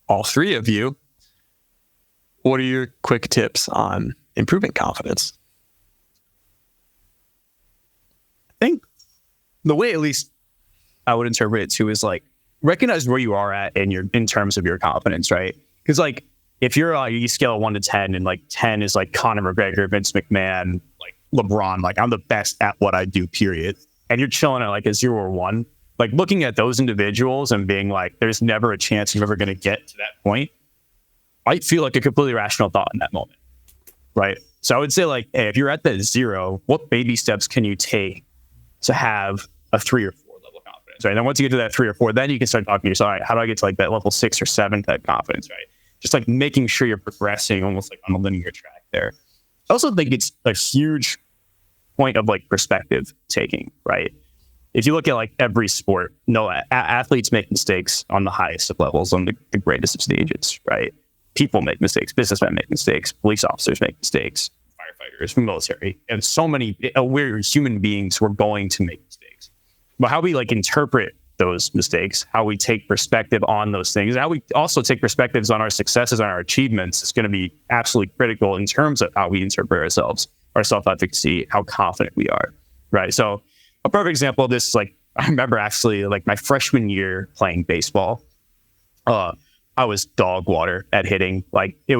all three of you. What are your quick tips on improving confidence?
I think the way at least I would interpret it too is like recognize where you are at in terms of your confidence, right? Because like if you're you scale 1 to 10 and like 10 is like Conor McGregor, Vince McMahon, like LeBron, like I'm the best at what I do, period. And you're chilling at like a 0 or 1, like looking at those individuals and being like, there's never a chance you're ever going to get to that point. I feel like a completely rational thought in that moment, right? So I would say like, hey, if you're at that 0, what baby steps can you take to have a 3 or 4 level of confidence, right? And then once you get to that 3 or 4, then you can start talking to yourself, all right, how do I get to like that level 6 or 7 type confidence, right? Just like making sure you're progressing almost like on a linear track there. I also think it's a huge point of like perspective taking, right? If you look at like every sport, athletes make mistakes on the highest of levels, on the greatest of stages, right? People make mistakes, businessmen make mistakes, police officers make mistakes, firefighters, military, and so many we're human beings who are going to make mistakes. But how we like interpret those mistakes, how we take perspective on those things, and how we also take perspectives on our successes, on our achievements is going to be absolutely critical in terms of how we interpret ourselves, our self-efficacy, how confident we are, right? So a perfect example of this is like, I remember actually like my freshman year playing baseball. I was dog water at hitting. Like I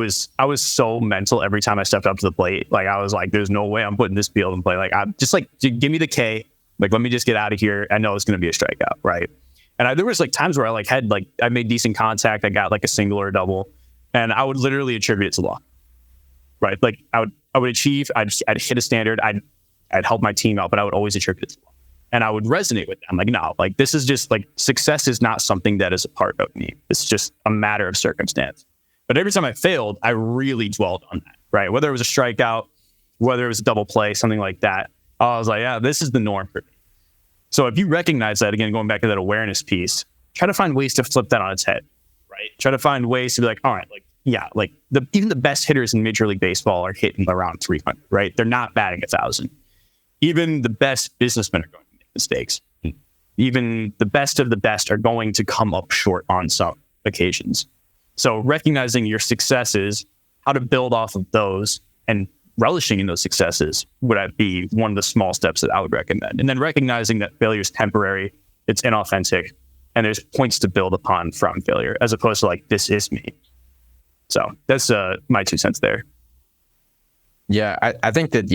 was so mental every time I stepped up to the plate. Like I was like, there's no way I'm putting this field in play. Like I'm just like, give me the K. Like, let me just get out of here. I know it's going to be a strikeout, right? And there was like times where I like had like, I made decent contact. I got like a single or a double, and I would literally attribute it to luck, right? Like I would achieve, I'd hit a standard, I'd help my team out, but I would always attribute it to luck. And I would resonate with them. Like, no, like this is just like success is not something that is a part of me. It's just a matter of circumstance. But every time I failed, I really dwelled on that, right? Whether it was a strikeout, whether it was a double play, something like that. I was like, yeah, this is the norm for me. So if you recognize that, again, going back to that awareness piece, try to find ways to flip that on its head, right? Try to find ways to be like, all right, like, yeah, like even the best hitters in Major League Baseball are hitting around 300, right? They're not batting 1,000. Even the best businessmen are going to make mistakes. Even the best of the best are going to come up short on some occasions. So recognizing your successes, how to build off of those, and relishing in those successes would be one of the small steps that I would recommend. And then recognizing that failure is temporary, it's inauthentic, and there's points to build upon from failure, as opposed to like, this is me. So that's my 2 cents there.
Yeah, I think that,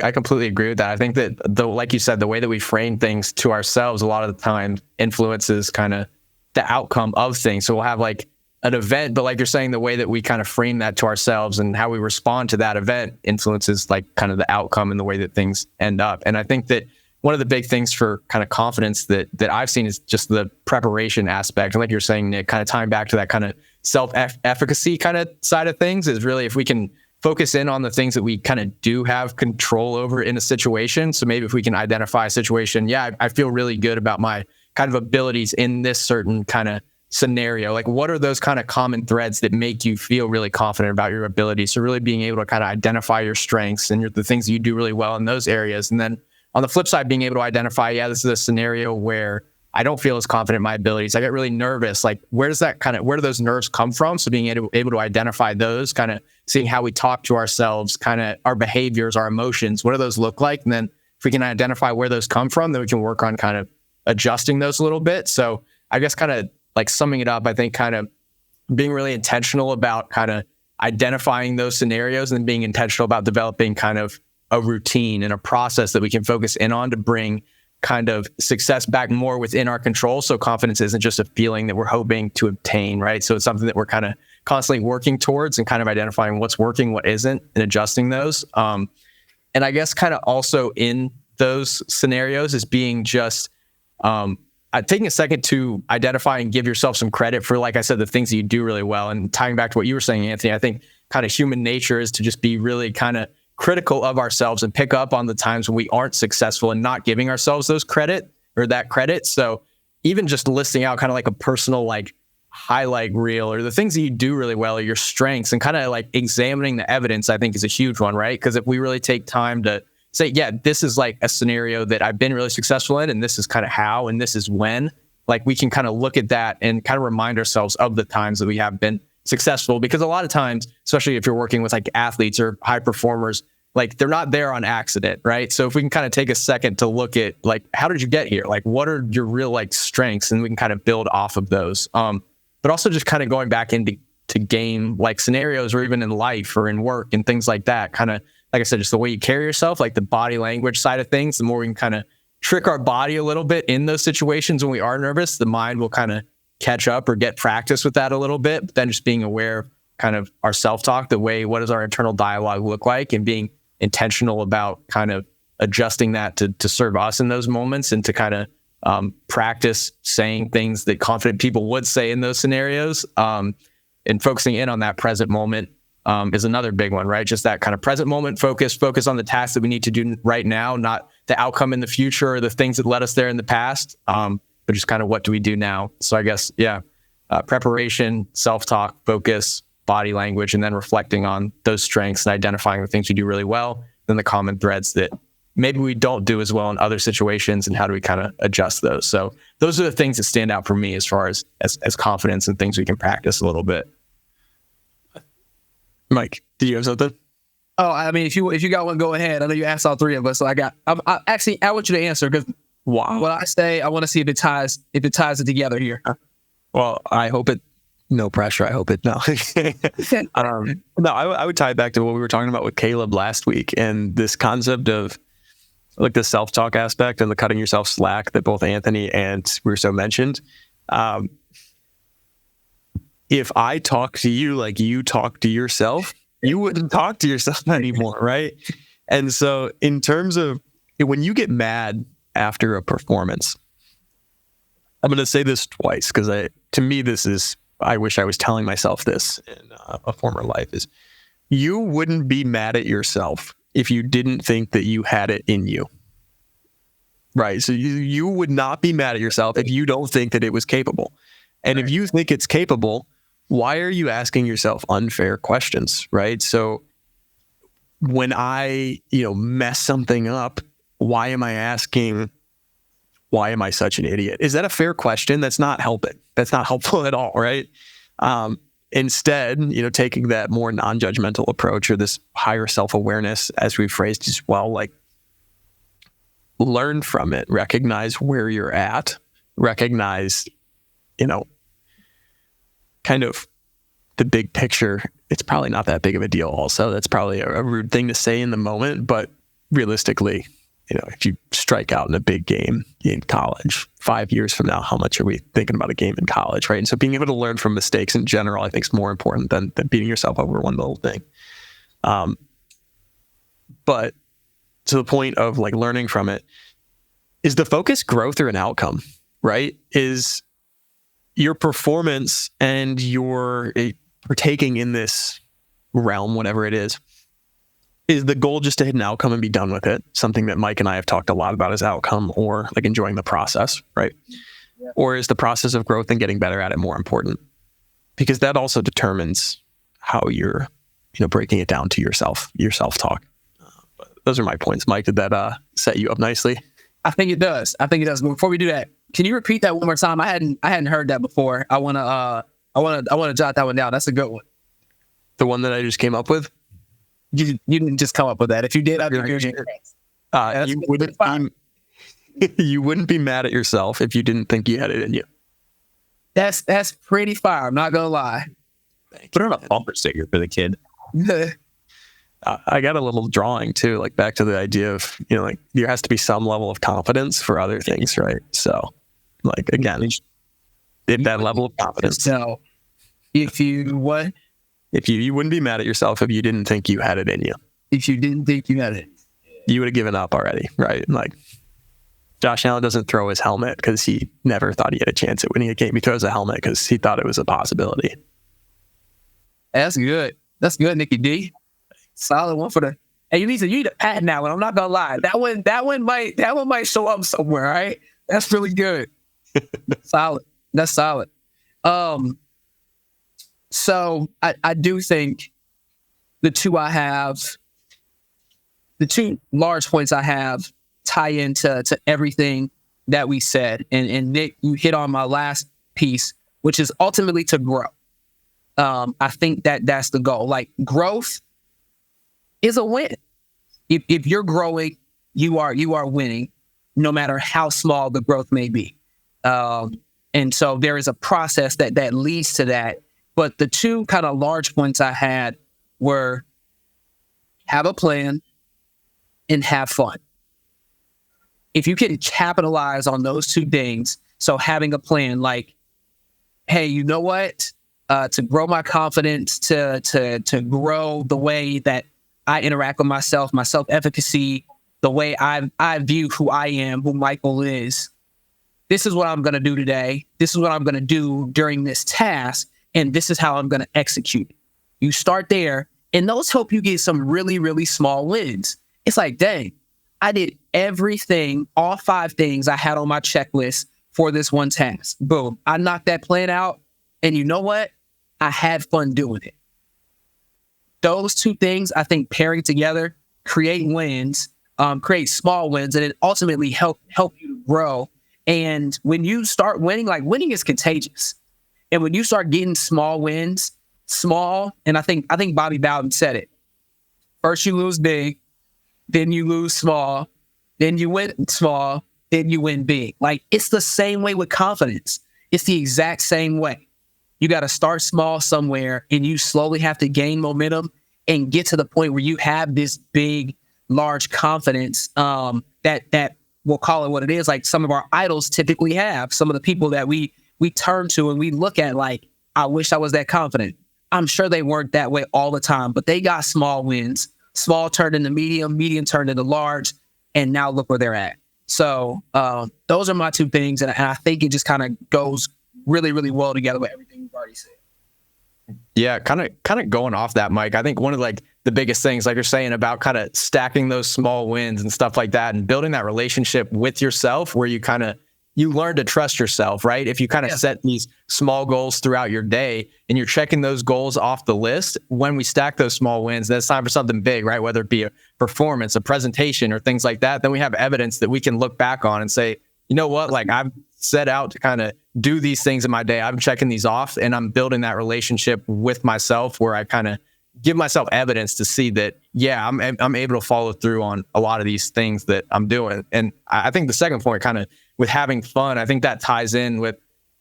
I completely agree with that. I think that like you said, the way that we frame things to ourselves a lot of the time influences kind of the outcome of things. So we'll have like an event, but like you're saying, the way that we kind of frame that to ourselves and how we respond to that event influences like kind of the outcome and the way that things end up. And I think that one of the big things for kind of confidence that I've seen is just the preparation aspect. And like you're saying, Nick, kind of tying back to that kind of self-efficacy kind of side of things is really if we can focus in on the things that we kind of do have control over in a situation. So maybe if we can identify a situation, I feel really good about my kind of abilities in this certain kind of scenario. Like, what are those kind of common threads that make you feel really confident about your abilities? So really being able to kind of identify your strengths and the things that you do really well in those areas. And then on the flip side, being able to identify, this is a scenario where I don't feel as confident in my abilities. I get really nervous. Like, where do those nerves come from? So being able to identify those, kind of seeing how we talk to ourselves, kind of our behaviors, our emotions, what do those look like? And then if we can identify where those come from, then we can work on kind of adjusting those a little bit. So I guess kind of like summing it up, I think kind of being really intentional about kind of identifying those scenarios and being intentional about developing kind of a routine and a process that we can focus in on to bring kind of success back more within our control. So confidence isn't just a feeling that we're hoping to obtain, right? So it's something that we're kind of constantly working towards and kind of identifying what's working, what isn't, and adjusting those. And I guess kind of also in those scenarios is being just taking a second to identify and give yourself some credit for, like I said, the things that you do really well. And tying back to what you were saying, Anthony, I think kind of human nature is to just be really kind of critical of ourselves and pick up on the times when we aren't successful and not giving ourselves that credit. So even just listing out kind of like a personal like highlight reel or the things that you do really well or your strengths and kind of like examining the evidence, I think is a huge one, right? Because if we really take time to say, this is like a scenario that I've been really successful in and this is kind of how and this is when, like we can kind of look at that and kind of remind ourselves of the times that we have been successful. Because a lot of times, especially if you're working with like athletes or high performers, like they're not there on accident, right? So if we can kind of take a second to look at like, how did you get here? Like, what are your real like strengths? And we can kind of build off of those. But also just kind of going back into game like scenarios or even in life or in work and things like that. Kind of, like I said, just the way you carry yourself, like the body language side of things, the more we can kind of trick our body a little bit in those situations when we are nervous, the mind will kind of catch up or get practice with that a little bit. But then just being aware of kind of our self-talk, what does our internal dialogue look like, and being intentional about kind of adjusting that to serve us in those moments and to kind of practice saying things that confident people would say in those scenarios, and focusing in on that present moment is another big one, right? Just that kind of present moment focus on the tasks that we need to do right now, not the outcome in the future or the things that led us there in the past, but just kind of what do we do now? So I guess, preparation, self-talk, focus, body language, and then reflecting on those strengths and identifying the things we do really well, then the common threads that maybe we don't do as well in other situations, and how do we kind of adjust those? So those are the things that stand out for me as far as confidence and things we can practice a little bit.
Mike, did you have something?
Oh, I mean, if you got one, go ahead. I know you asked all three of us, so I want you to answer because what I say, I want to see if it ties it together here.
Well, I hope it. No pressure. I hope it. No. No, I would tie it back to what we were talking about with Caleb last week and this concept of like the self-talk aspect and the cutting yourself slack that both Anthony and Russo mentioned. If I talk to you like you talk to yourself, you wouldn't talk to yourself anymore, right? And so in terms of when you get mad after a performance, I'm going to say this twice because to me, this is, I wish I was telling myself this in a former life, is you wouldn't be mad at yourself if you didn't think that you had it in you. Right. So you would not be mad at yourself if you don't think that it was capable. And if you think it's capable, why are you asking yourself unfair questions? Right. So when I, mess something up, why am I asking, why am I such an idiot? Is that a fair question? That's not helping. That's not helpful at all. Right. instead, taking that more non-judgmental approach or this higher self-awareness, as we phrased as well, like learn from it, recognize where you're at, recognize, kind of the big picture. It's probably not that big of a deal also. That's probably a rude thing to say in the moment, but realistically, if you strike out in a big game in college, 5 years from now, how much are we thinking about a game in college, right? And so being able to learn from mistakes in general, I think is more important than beating yourself over one little thing. But to the point of like learning from it, is the focus growth or an outcome, right? Is your performance and your partaking in this realm, whatever it is the goal just to hit an outcome and be done with it? Something that Mike and I have talked a lot about is outcome, or like enjoying the process, right? Yeah. Or is the process of growth and getting better at it more important? Because that also determines how you're, breaking it down to your self-talk. But those are my points. Mike, did that set you up nicely?
I think it does. But before we do that, can you repeat that one more time? I hadn't heard that before. I wanna jot that one down. That's a good one.
The one that I just came up with?
You didn't just come up with that. If you did, I'd be
you wouldn't be mad at yourself if you didn't think you had it in you.
That's pretty fire. I'm not gonna lie.
Put on a bumper sticker for the kid.
I got a little drawing too, like back to the idea of, like there has to be some level of confidence for other things, right? So, like again, if that level of confidence.
So, if you what?
If you wouldn't be mad at yourself if you didn't think you had it in you.
If you didn't think you had it,
you would have given up already, right? Like Josh Allen doesn't throw his helmet because he never thought he had a chance at winning a game. He throws a helmet because he thought it was a possibility.
That's good. That's good, Nicky D. Solid one for the. Hey, you need to patent that one. I'm not gonna lie. That one might show up somewhere. All right, that's really good. Solid. That's solid. So I do think the two large points I have tie into everything that we said. And Nick, you hit on my last piece, which is ultimately to grow. I think that's the goal. Like growth is a win. If you're growing, you are winning, no matter how small the growth may be. And so there is a process that leads to that. But the two kind of large points I had were have a plan and have fun. If you can capitalize on those two things, so having a plan, like, hey, you know what? To grow my confidence, to grow the way that I interact with myself, my self-efficacy, the way I view who I am, who Michael is. This is what I'm going to do today. This is what I'm going to do during this task. And this is how I'm going to execute. You start there, and those help you get some really, really small wins. It's like, dang, I did everything, all 5 things I had on my checklist for this one task. Boom. I knocked that plan out. And you know what? I had fun doing it. Those two things, I think, pairing together, create wins, create small wins, and it ultimately help you to grow. And when you start winning, like winning is contagious. And when you start getting small wins, and I think Bobby Bowden said it. First you lose big, then you lose small, then you win small, then you win big. Like it's the same way with confidence. It's the exact same way. You got to start small somewhere, and you slowly have to gain momentum and get to the point where you have this big, large confidence that we'll call it what it is. Like some of our idols typically have. Some of the people that we turn to and we look at like, I wish I was that confident. I'm sure they weren't that way all the time, but they got small wins. Small turned into medium, medium turned into large, and now look where they're at. So those are my two things, and I think it just kind of goes really, really well together with everything you've already said.
Yeah, kind of going off that, Mike. I think one of like the biggest things, like you're saying, about kind of stacking those small wins and stuff like that, and building that relationship with yourself, where you learn to trust yourself, right? If you kind of set these small goals throughout your day and you're checking those goals off the list, when we stack those small wins, then it's time for something big, right? Whether it be a performance, a presentation, or things like that, then we have evidence that we can look back on and say, you know what, like I've set out to kind of do these things in my day. I'm checking these off, and I'm building that relationship with myself where I kind of give myself evidence to see that, yeah, I'm able to follow through on a lot of these things that I'm doing. And I think the second point, kind of with having fun, I think that ties in with,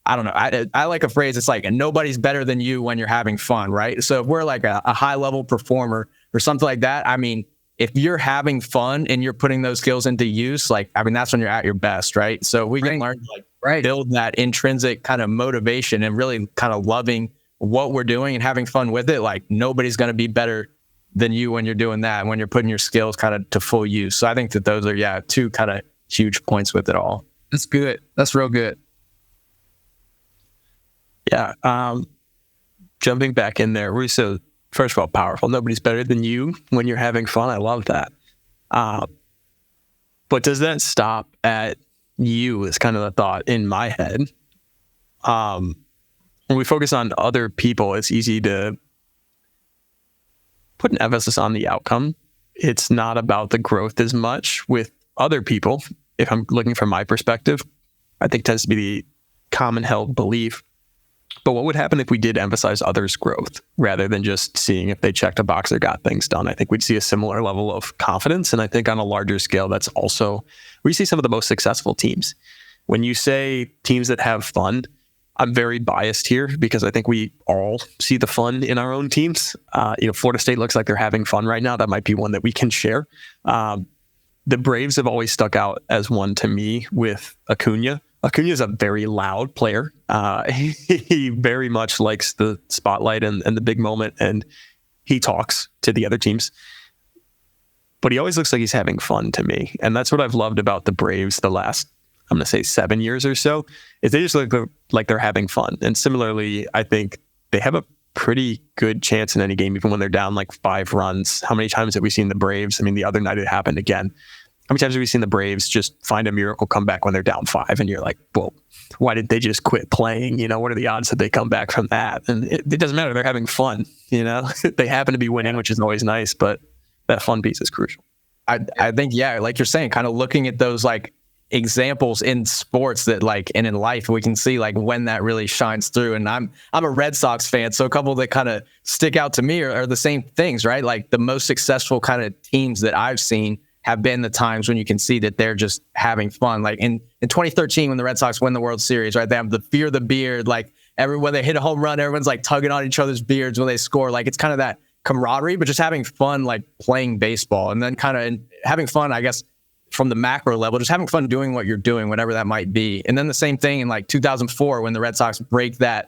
I don't know, I like a phrase. It's like, nobody's better than you when you're having fun, right? So if we're like a high level performer or something like that, I mean, if you're having fun and you're putting those skills into use, like, I mean, that's when you're at your best, right? So we can learn to like build that intrinsic kind of motivation and really kind of loving what we're doing and having fun with it. Like, nobody's going to be better than you when you're doing that, when you're putting your skills kind of to full use. So I think that those are, two kind of huge points with it all.
That's good. That's real good.
Yeah. Jumping back in there, Russo, first of all, powerful. Nobody's better than you when you're having fun. I love that. But does that stop at you is kind of the thought in my head. When we focus on other people, it's easy to put an emphasis on the outcome. It's not about the growth as much with other people. If I'm looking from my perspective, I think tends to be the common held belief. But what would happen if we did emphasize others' growth rather than just seeing if they checked a box or got things done? I think we'd see a similar level of confidence. And I think on a larger scale, that's also where you see some of the most successful teams. When you say teams that have fun, I'm very biased here because I think we all see the fun in our own teams. Florida State looks like they're having fun right now. That might be one that we can share. The Braves have always stuck out as one to me with Acuna. Acuna is a very loud player. He very much likes the spotlight and the big moment, and he talks to the other teams. But he always looks like he's having fun to me. And that's what I've loved about the Braves the last, I'm going to say 7 years or so, is they just look like they're having fun. And similarly, I think they have a pretty good chance in any game, even when they're down like 5 runs. How many times have we seen the Braves? I mean, the other night it happened again. How many times have we seen the Braves just find a miracle comeback when they're down 5? And you're like, well, why did they just quit playing? What are the odds that they come back from that? And it doesn't matter. They're having fun. They happen to be winning, which is always nice, but that fun piece is crucial.
I think, like you're saying, kind of looking at those like examples in sports that like, and in life, we can see like when that really shines through. And I'm a Red Sox fan. So a couple that kind of stick out to me are the same things, right? Like the most successful kind of teams that I've seen have been the times when you can see that they're just having fun. Like in 2013, when the Red Sox win the World Series, right? They have the fear of the beard. Like when they hit a home run, everyone's like tugging on each other's beards when they score. Like it's kind of that camaraderie, but just having fun, like playing baseball, and then kind of having fun, I guess, from the macro level, just having fun doing what you're doing, whatever that might be. And then the same thing in like 2004, when the Red Sox break the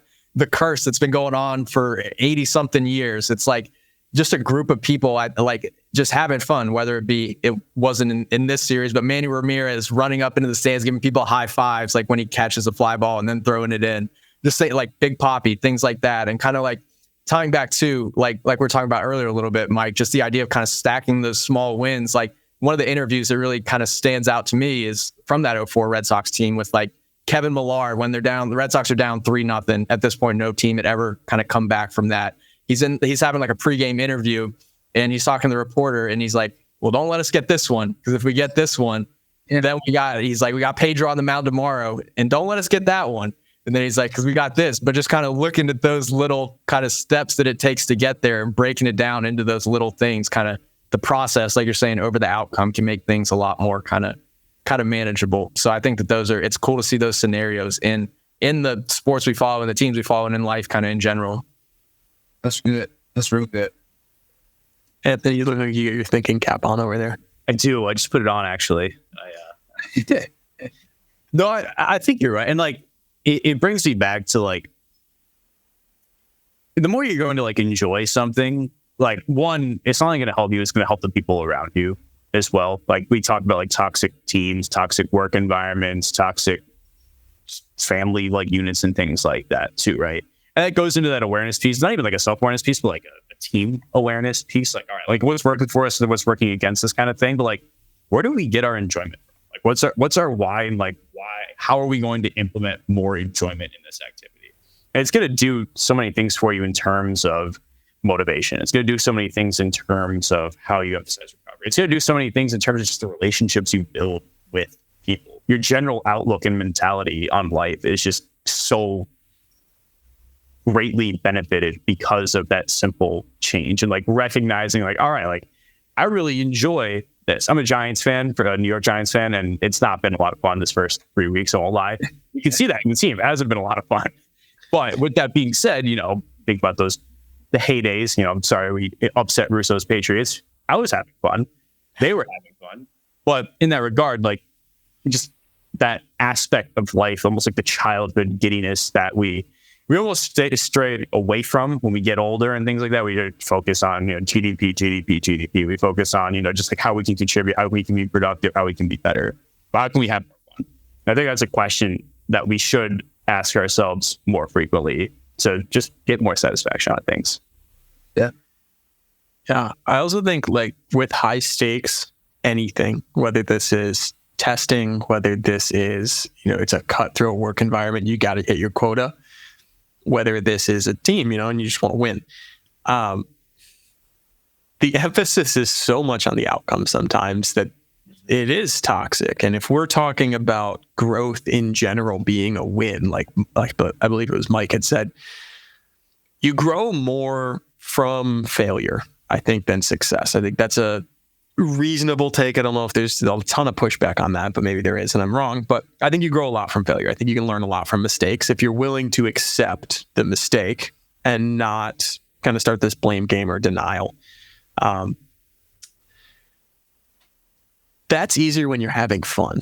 curse that's been going on for 80 something years. It's like just a group of people like just having fun, whether it wasn't in this series, but Manny Ramirez running up into the stands, giving people high fives, like when he catches a fly ball and then throwing it in, just say like Big Papi, things like that. And kind of like tying back to like we were talking about earlier a little bit, Mike, just the idea of kind of stacking those small wins. Like one of the interviews that really kind of stands out to me is from that '04 Red Sox team with like Kevin Millar, when they're down, the Red Sox are down 3-0. At this point, no team had ever kind of come back from that. He's having like a pregame interview, and he's talking to the reporter, and he's like, well, don't let us get this one, because if we get this one, then we got Pedro on the mound tomorrow, and don't let us get that one. And then he's like, because we got this. But just kind of looking at those little kind of steps that it takes to get there and breaking it down into those little things, kind of the process, like you're saying, over the outcome can make things a lot more kind of manageable. So I think that it's cool to see those scenarios in the sports we follow and the teams we follow and in life kind of in general.
That's good. That's real good.
Anthony, you look like you got your thinking cap on over there.
I do. I just put it on, actually. No, I think you're right. And like, it brings me back to like, the more you're going to like enjoy something, like one, it's not only going to help you, it's going to help the people around you as well. Like we talked about like toxic teams, toxic work environments, toxic family like units and things like that too, right? And that goes into that awareness piece, not even like a self-awareness piece, but like a team awareness piece. Like, all right, like what's working for us and what's working against us kind of thing. But like, where do we get our enjoyment from? Like, what's our why, and like how are we going to implement more enjoyment in this activity? And it's going to do so many things for you in terms of motivation. It's going to do so many things in terms of how you emphasize recovery. It's going to do so many things in terms of just the relationships you build with people. Your general outlook and mentality on life is just so greatly benefited because of that simple change, and like recognizing like, all right, like I really enjoy this. I'm a Giants fan, for a New York Giants fan, and it's not been a lot of fun this first 3 weeks. I won't lie. You can see that. You can see it hasn't been a lot of fun. But with that being said, think about the heydays. I'm sorry we upset Russo's Patriots. I was having fun. They were having fun. But in that regard, like just that aspect of life, almost like the childhood giddiness that we almost stray away from when we get older and things like that. We focus on GDP. We focus on just like how we can contribute, how we can be productive, how we can be better. How can we have more fun? I think that's a question that we should ask ourselves more frequently to just get more satisfaction out of things.
Yeah.
Yeah. I also think like with high stakes, anything, whether this is testing, whether this is, it's a cutthroat work environment, you got to hit your quota. Whether this is a team, and you just want to win. The emphasis is so much on the outcome sometimes that it is toxic. And if we're talking about growth in general being a win, like I believe it was Mike had said, you grow more from failure, I think, than success. I think that's a reasonable take. I don't know if there's a ton of pushback on that, but maybe there is, and I'm wrong. But I think you grow a lot from failure. I think you can learn a lot from mistakes if you're willing to accept the mistake and not kind of start this blame game or denial. That's easier when you're having fun.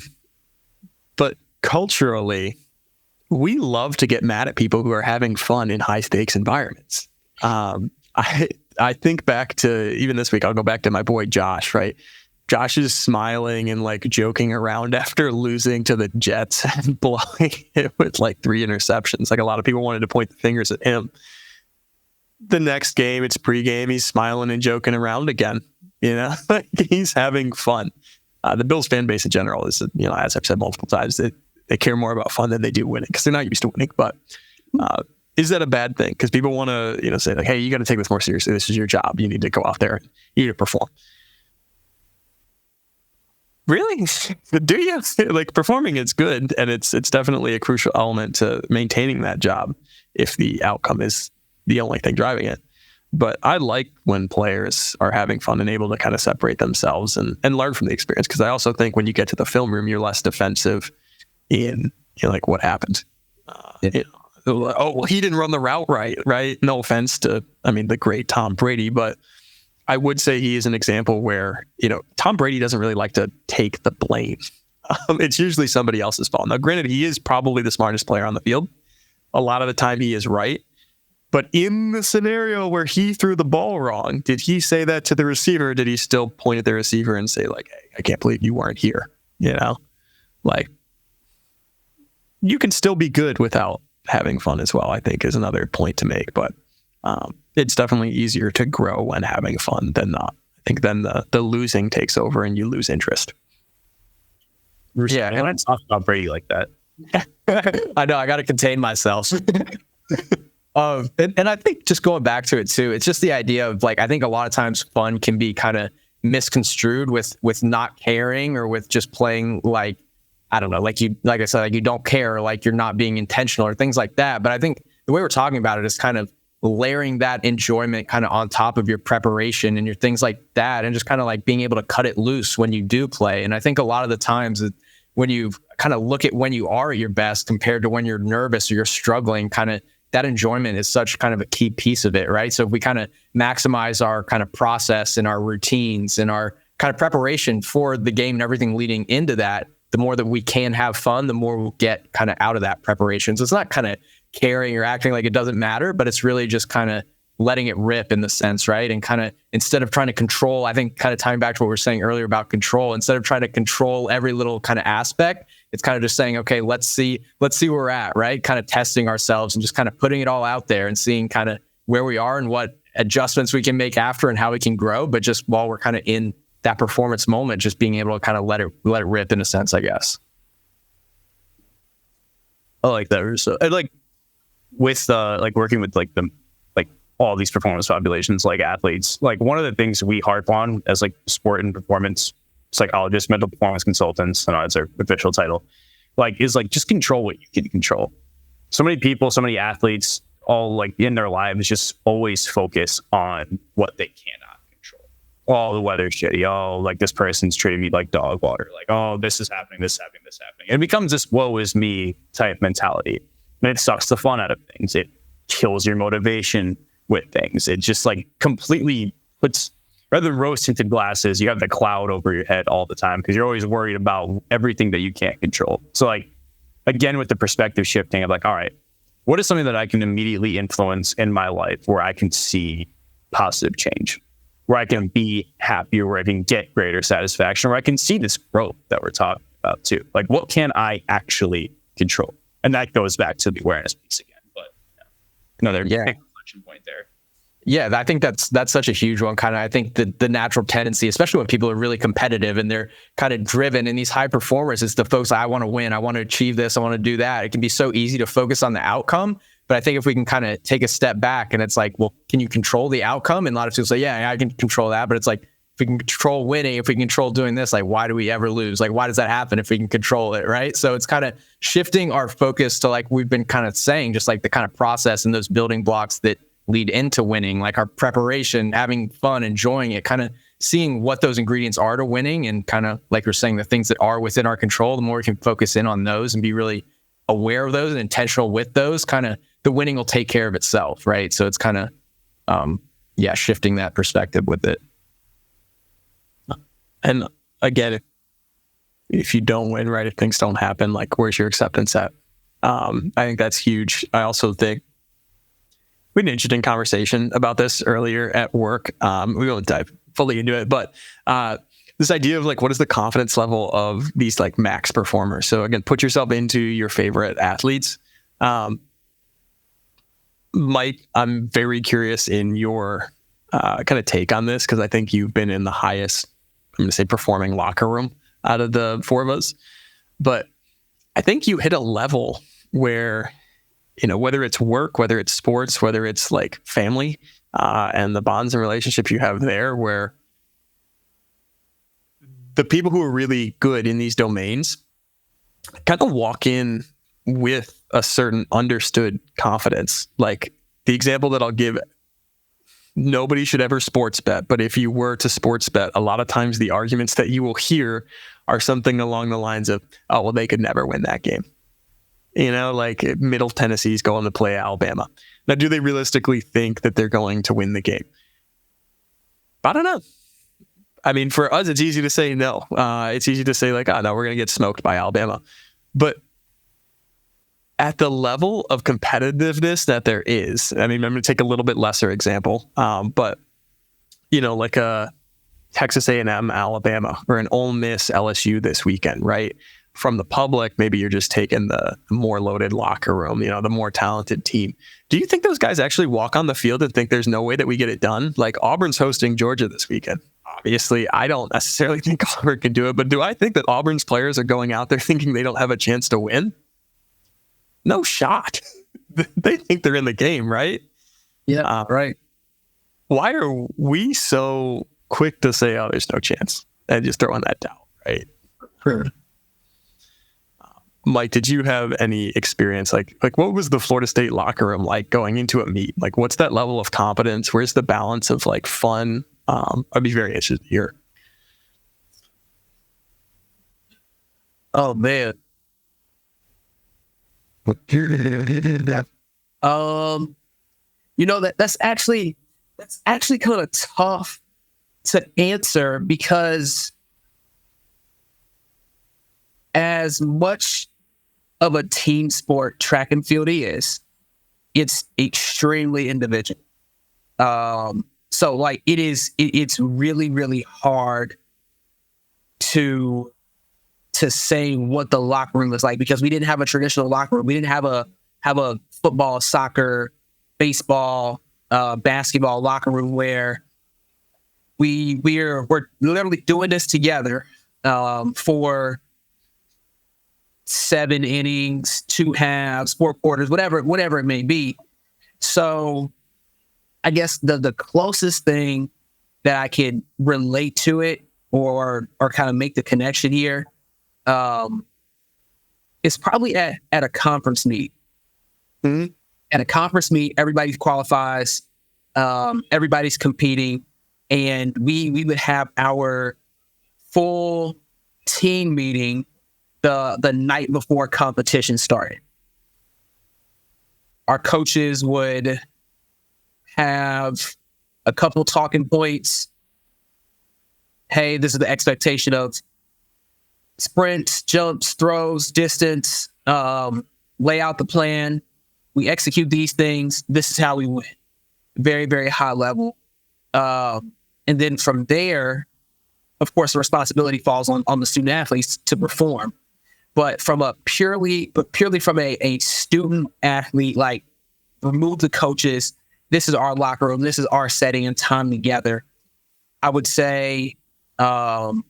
But culturally, we love to get mad at people who are having fun in high stakes environments. I think back to even this week, I'll go back to my boy Josh, right? Josh is smiling and like joking around after losing to the Jets and blowing it with like 3 interceptions. Like a lot of people wanted to point the fingers at him. The next game, it's pregame, he's smiling and joking around again. Like he's having fun. The Bills fan base in general is, as I've said multiple times, they care more about fun than they do winning because they're not used to winning. But is that a bad thing? Because people want to, say like, hey, you got to take this more seriously. This is your job. You need to go out there. You need to perform. Really? Do you? Like performing is good, and it's definitely a crucial element to maintaining that job if the outcome is the only thing driving it. But I like when players are having fun and able to kind of separate themselves and learn from the experience. Because I also think when you get to the film room, you're less defensive in like what happened. Oh, well, he didn't run the route right? No offense to, the great Tom Brady, but I would say he is an example where, Tom Brady doesn't really like to take the blame. It's usually somebody else's fault. Now, granted, he is probably the smartest player on the field. A lot of the time he is right. But in the scenario where he threw the ball wrong, did he say that to the receiver? Or did he still point at the receiver and say like, hey, I can't believe you weren't here? Like you can still be good without having fun as well, I think is another point to make. But it's definitely easier to grow when having fun than not. I think then the losing takes over and you lose interest.
Yeah, and I talk about Brady like that.
I know, I got to contain myself. And I think just going back to it too, it's just the idea of like, I think a lot of times fun can be kind of misconstrued with not caring or with just playing like, I don't know, like I said, like you don't care, like you're not being intentional or things like that. But I think the way we're talking about it is kind of layering that enjoyment kind of on top of your preparation and your things like that, and just kind of like being able to cut it loose when you do play. And I think a lot of the times when you kind of look at when you are at your best compared to when you're nervous or you're struggling, kind of that enjoyment is such kind of a key piece of it, right? So if we kind of maximize our kind of process and our routines and our kind of preparation for the game and everything leading into that, the more that we can have fun, the more we'll get kind of out of that preparation. So it's not kind of caring or acting like it doesn't matter, but it's really just kind of letting it rip in the sense, right? And kind of instead of trying to control, I think kind of tying back to what we were saying earlier about control, instead of trying to control every little kind of aspect, it's kind of just saying, okay, let's see where we're at, right? Kind of testing ourselves and just kind of putting it all out there and seeing kind of where we are and what adjustments we can make after and how we can grow. But just while we're kind of in that performance moment, just being able to kind of let it rip in a sense, I guess.
I like that. So, like with like working with like all these performance populations, like athletes, like one of the things we harp on as like sport and performance psychologists, mental performance consultants, I know it's our official title, like is like just control what you can control. so many people, so many athletes, all like in their lives, just always focus on what they cannot control. Oh, the weather's shitty. Oh, like this person's treating me like dog water. Like, oh, this is happening, this is happening, this is happening. It becomes this woe is me type mentality. And it sucks the fun out of things. It kills your motivation with things. It just like completely puts, rather than rose-tinted glasses, you have the cloud over your head all the time because you're always worried about everything that you can't control. So like, again, with the perspective shifting, I'm like, all right, what is something that I can immediately influence in my life where I can see positive change, where I can be happier, where I can get greater satisfaction, where I can see this growth that we're talking about too? Like, what can I actually control? And that goes back to the awareness piece again. But another big reflection point there.
Yeah, I think that's such a huge one. Kind of, I think the natural tendency, especially when people are really competitive and they're kind of driven, and these high performers, is the folks, I want to win, I want to achieve this, I want to do that. It can be so easy to focus on the outcome. But I think if we can kind of take a step back and it's like, well, can you control the outcome? And a lot of people say, yeah, I can control that. But it's like, if we can control winning, if we can control doing this, like, why do we ever lose? Like, why does that happen if we can control it, right? So it's kind of shifting our focus to, like we've been kind of saying, just like the kind of process and those building blocks that lead into winning, like our preparation, having fun, enjoying it, kind of seeing what those ingredients are to winning, and kind of like you're saying, the things that are within our control, the more we can focus in on those and be really aware of those and intentional with those, kind of the winning will take care of itself, right? So it's kind of, shifting that perspective with it.
And again, if you don't win, right, if things don't happen, like, where's your acceptance at? I think that's huge. I also think we had an interesting conversation about this earlier at work. We won't dive fully into it, but this idea of like, what is the confidence level of these like max performers? So again, put yourself into your favorite athletes. Mike, I'm very curious in your kind of take on this, because I think you've been in the highest, I'm going to say, performing locker room out of the four of us. But I think you hit a level where, you know, whether it's work, whether it's sports, whether it's like family, and the bonds and relationships you have there, where the people who are really good in these domains kind of walk in with a certain understood confidence. Like the example that I'll give, nobody should ever sports bet, but if you were to sports bet, a lot of times the arguments that you will hear are something along the lines of, oh, well, they could never win that game. You know, like Middle Tennessee's going to play Alabama. Now, do they realistically think that they're going to win the game? I don't know. I mean, for us, it's easy to say no. It's easy to say like, oh, no, we're going to get smoked by Alabama. But at the level of competitiveness that there is, I mean, I'm going to take a little bit lesser example, but, you know, like a Texas A&M, Alabama, or an Ole Miss, LSU this weekend, right? From the public, maybe you're just taking the more loaded locker room, you know, the more talented team. Do you think those guys actually walk on the field and think there's no way that we get it done? Like Auburn's hosting Georgia this weekend. Obviously, I don't necessarily think Auburn can do it, but do I think that Auburn's players are going out there thinking they don't have a chance to win? No shot. They think they're in the game, right?
Yeah, right.
Why are we so quick to say, oh, there's no chance, and just throw in that towel, right?
Sure.
Mike, did you have any experience? Like what was the Florida State locker room like going into a meet? Like, what's that level of competence? Where's the balance of like fun? I'd be very interested to hear.
Oh man. You know, that's actually kind of tough to answer, because as much of a team sport track and field is, it's extremely individual. So like it's really, really hard to say what the locker room is like, because we didn't have a traditional locker room. We didn't have a football, soccer, baseball, basketball locker room where we're literally doing this together for 7 innings, 2 halves, 4 quarters, whatever it may be. So I guess the closest thing that I could relate to it or kind of make the connection here is probably at a conference meet. At a conference meet, everybody qualifies, everybody's competing, and we would have our full team meeting the night before competition started. Our coaches would have a couple talking points. Hey, this is the expectation of sprints, jumps, throws, distance, lay out the plan. We execute these things. This is how we win. Very, very high level. And then from there, of course, the responsibility falls on the student athletes to perform. But from a purely from a student athlete, like, remove the coaches. This is our locker room. This is our setting and time together. I would say it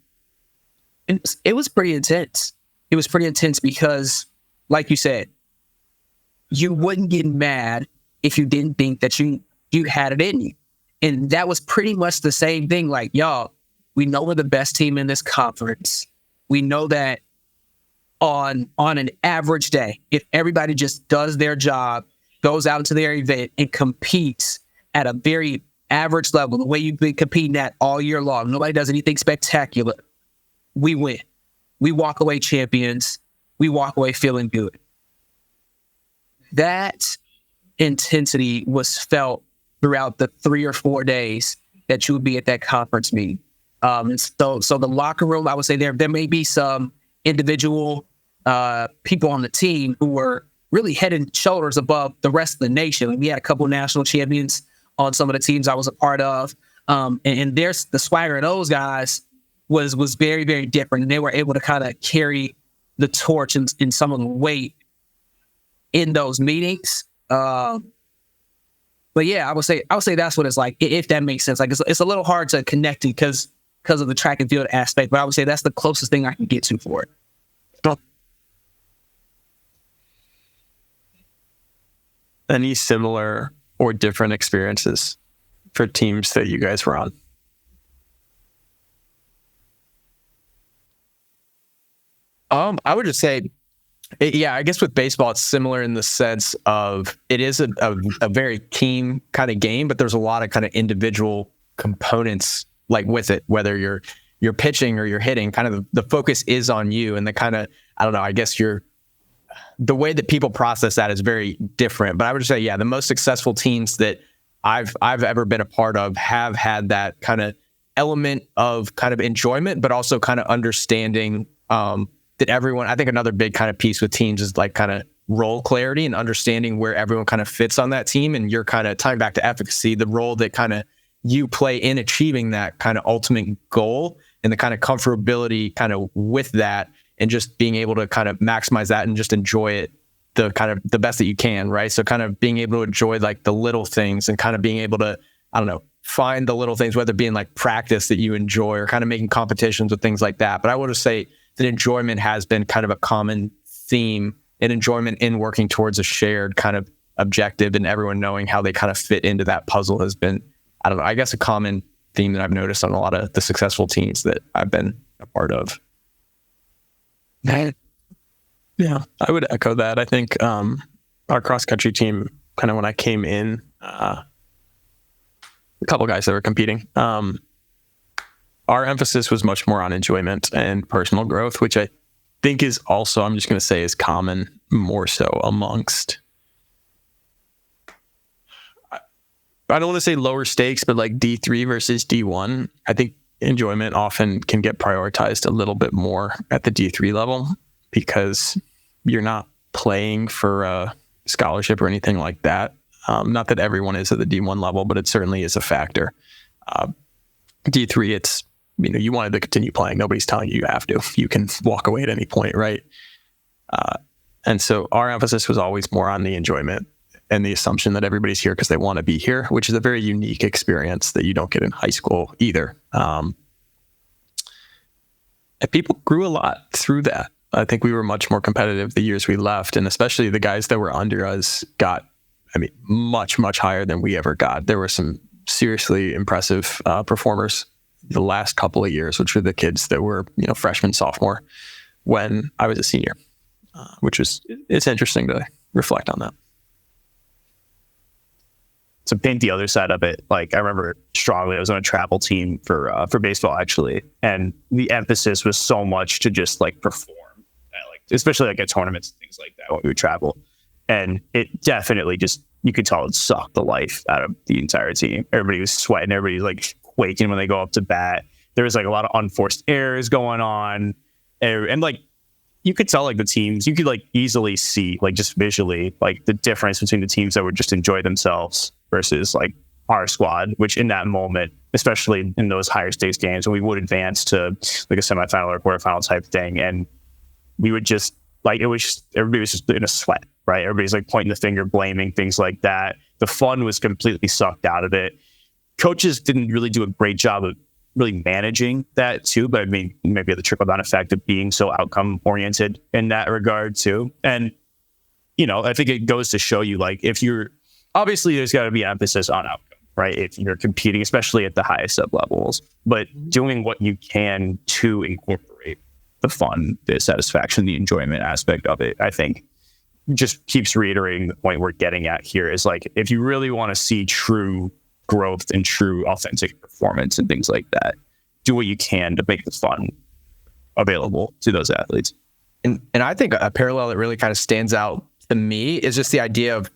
was pretty intense. It was pretty intense because, like you said, you wouldn't get mad if you didn't think that you had it in you. And that was pretty much the same thing. Like, y'all, we know we're the best team in this conference. We know that on an average day, if everybody just does their job, goes out into their event and competes at a very average level, the way you've been competing at all year long, nobody does anything spectacular, we win. We walk away champions. We walk away feeling good. That intensity was felt throughout the 3 or 4 days that you would be at that conference meeting. And so the locker room, I would say there may be some individual people on the team who were really head and shoulders above the rest of the nation. We had a couple of national champions on some of the teams I was a part of. And there's the swagger of those guys was very, very different. And they were able to kind of carry the torch and some of the weight in those meetings. But yeah, I would say that's what it's like, if that makes sense. Like, it's a little hard to connect it because of the track and field aspect, but I would say that's the closest thing I can get to for it.
Any similar or different experiences for teams that you guys were on?
I would just say, I guess with baseball, it's similar in the sense of it is a very team kind of game, but there's a lot of kind of individual components like with it, whether you're pitching or you're hitting, kind of the focus is on you, and the kind of, I don't know, I guess the way that people process that is very different. But I would just say, the most successful teams that I've ever been a part of have had that kind of element of kind of enjoyment, but also kind of understanding that everyone, I think another big kind of piece with teams is like kind of role clarity and understanding where everyone kind of fits on that team. And you're kind of tying back to efficacy, the role that kind of you play in achieving that kind of ultimate goal, and the kind of comfortability kind of with that, and just being able to kind of maximize that and just enjoy it the best that you can, right? So kind of being able to enjoy like the little things and kind of being able to, I don't know, find the little things, whether it being like practice that you enjoy or kind of making competitions with things like that. But I would just say that enjoyment has been kind of a common theme, and enjoyment in working towards a shared kind of objective, and everyone knowing how they kind of fit into that puzzle has been, I don't know, I guess a common theme that I've noticed on a lot of the successful teams that I've been a part of.
Yeah, I would echo that. I think our cross-country team, kind of when I came in, a couple guys that were competing, our emphasis was much more on enjoyment and personal growth, which I think is also, I'm just going to say, is common more so amongst, I don't want to say lower stakes, but like D3 versus D1. I think enjoyment often can get prioritized a little bit more at the D3 level, because you're not playing for a scholarship or anything like that. Not that everyone is at the D1 level, but it certainly is a factor. D3, it's, you wanted to continue playing. Nobody's telling you have to. You can walk away at any point, right? And so our emphasis was always more on the enjoyment and the assumption that everybody's here because they want to be here, which is a very unique experience that you don't get in high school either. And people grew a lot through that. I think we were much more competitive the years we left, and especially the guys that were under us got, much, much higher than we ever got. There were some seriously impressive performers the last couple of years, which were the kids that were, freshman, sophomore, when I was a senior, which was, it's interesting to reflect on that.
to paint the other side of it, like I remember strongly, I was on a travel team for baseball actually, and the emphasis was so much to just like perform, like especially like at tournaments and things like that when we would travel, and it definitely just, you could tell it sucked the life out of the entire team. Everybody was sweating, everybody's like quaking when they go up to bat. There was like a lot of unforced errors going on, and like you could tell like the teams, you could like easily see like just visually like the difference between the teams that would just enjoy themselves versus like our squad, which in that moment, especially in those higher stakes games when we would advance to like a semifinal or quarterfinal type thing, and we would just like, it was just, everybody was just in a sweat, right? Everybody's like pointing the finger, blaming, things like that. The fun was completely sucked out of it. Coaches didn't really do a great job of really managing that too, but I mean, maybe the trickle down effect of being so outcome oriented in that regard too. And, you know, I think it goes to show you, like, if you're, obviously there's got to be emphasis on outcome, right? If you're competing, especially at the highest sub levels, but doing what you can to incorporate the fun, the satisfaction, the enjoyment aspect of it, I think just keeps reiterating the point we're getting at here is like, if you really want to see true growth and true authentic performance and things like that, do what you can to make the fun available to those athletes.
And I think a parallel that really kind of stands out to me is just the idea of,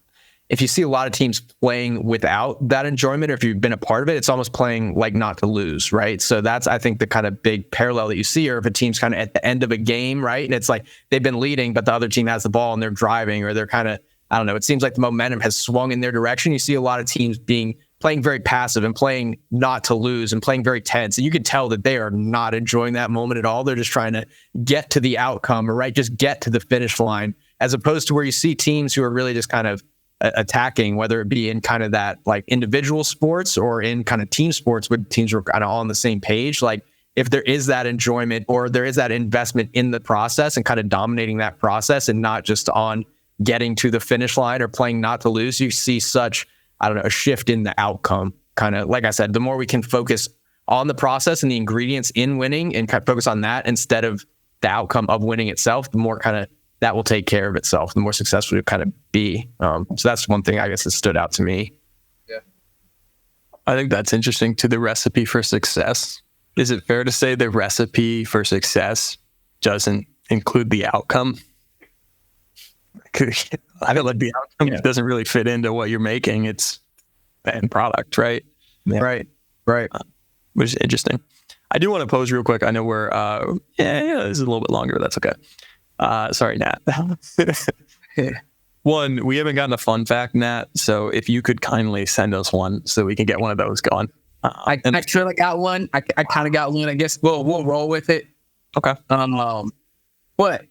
if you see a lot of teams playing without that enjoyment, or if you've been a part of it, it's almost playing like not to lose, right? So that's, I think, the kind of big parallel that you see, or if a team's kind of at the end of a game, right? And it's like they've been leading, but the other team has the ball and they're driving, or they're kind of, I don't know, it seems like the momentum has swung in their direction. You see a lot of teams playing very passive and playing not to lose and playing very tense. And you can tell that they are not enjoying that moment at all. They're just trying to get to the outcome, or right, just get to the finish line, as opposed to where you see teams who are really just kind of attacking, whether it be in kind of that like individual sports or in kind of team sports, where teams are kind of all on the same page. Like, if there is that enjoyment or there is that investment in the process and kind of dominating that process and not just on getting to the finish line or playing not to lose, you see such, I don't know, a shift in the outcome. Kind of, like I said, the more we can focus on the process and the ingredients in winning and kind of focus on that instead of the outcome of winning itself, the more kind of that will take care of itself, the more successful you'll kind of be. So that's one thing I guess that stood out to me.
Yeah,
I think that's interesting to the recipe for success. Is it fair to say the recipe for success doesn't include the outcome? I feel like the outcome doesn't really fit into what you're making. It's the end product, right?
Yeah. Right.
Which is interesting. I do want to pose real quick. I know we're, this is a little bit longer, but that's okay. Sorry, Nat. One, we haven't gotten a fun fact, Nat. So if you could kindly send us one so we can get one of those going.
I sure got one. I kind of got one. I guess we'll roll with it.
Okay.
But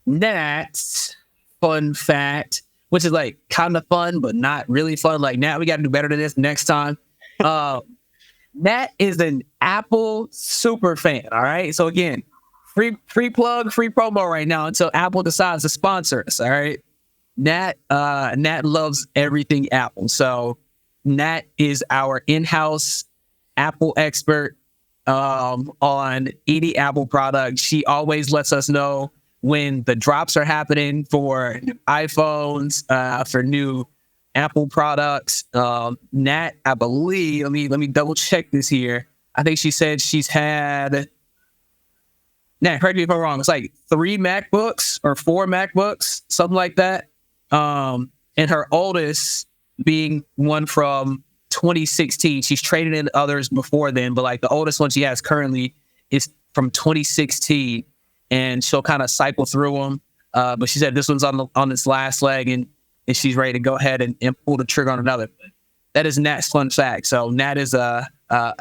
Nat's fun fact, which is like kind of fun, but not really fun. Like, Nat, we got to do better than this next time. Nat is an Apple super fan. All right. So again, free plug, free promo right now until Apple decides to sponsor us. All right. Nat loves everything Apple. So Nat is our in-house Apple expert on any Apple product. She always lets us know when the drops are happening for new iPhones, for new Apple products. Nat, I believe, let me double check this here. I think she said she's had, Nat, correct me if I'm wrong, it's like 3 MacBooks or 4 MacBooks, something like that. And her oldest being one from 2016. She's traded in others before then, but like the oldest one she has currently is from 2016, and she'll kind of cycle through them. But she said this one's on its last leg, and she's ready to go ahead and pull the trigger on another. That is Nat's fun fact. So Nat is a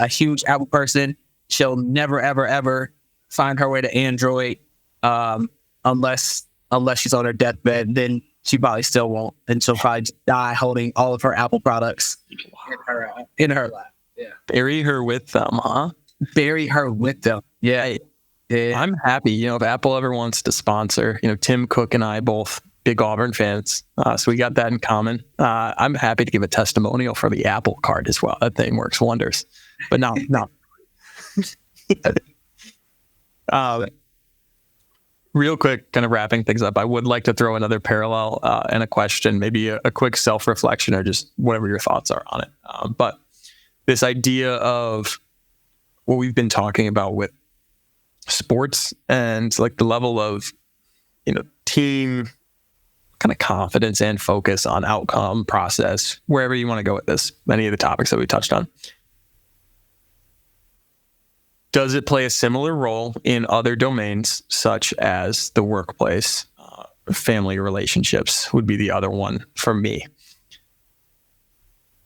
huge Apple person. She'll never, ever, ever find her way to Android unless she's on her deathbed. Then she probably still won't, and she'll probably just die holding all of her Apple products in her lap. Yeah,
bury her with them, huh?
Bury her with them. Yeah.
I'm happy. If Apple ever wants to sponsor, Tim Cook and I both big Auburn fans, so we got that in common. I'm happy to give a testimonial for the Apple Card as well. That thing works wonders. But no. real quick, kind of wrapping things up, I would like to throw another parallel and a question, maybe a quick self-reflection or just whatever your thoughts are on it. But this idea of what we've been talking about with sports and like the level of, team kind of confidence and focus on outcome, process, wherever you want to go with this, many of the topics that we touched on. Does it play a similar role in other domains, such as the workplace? Family relationships would be the other one for me.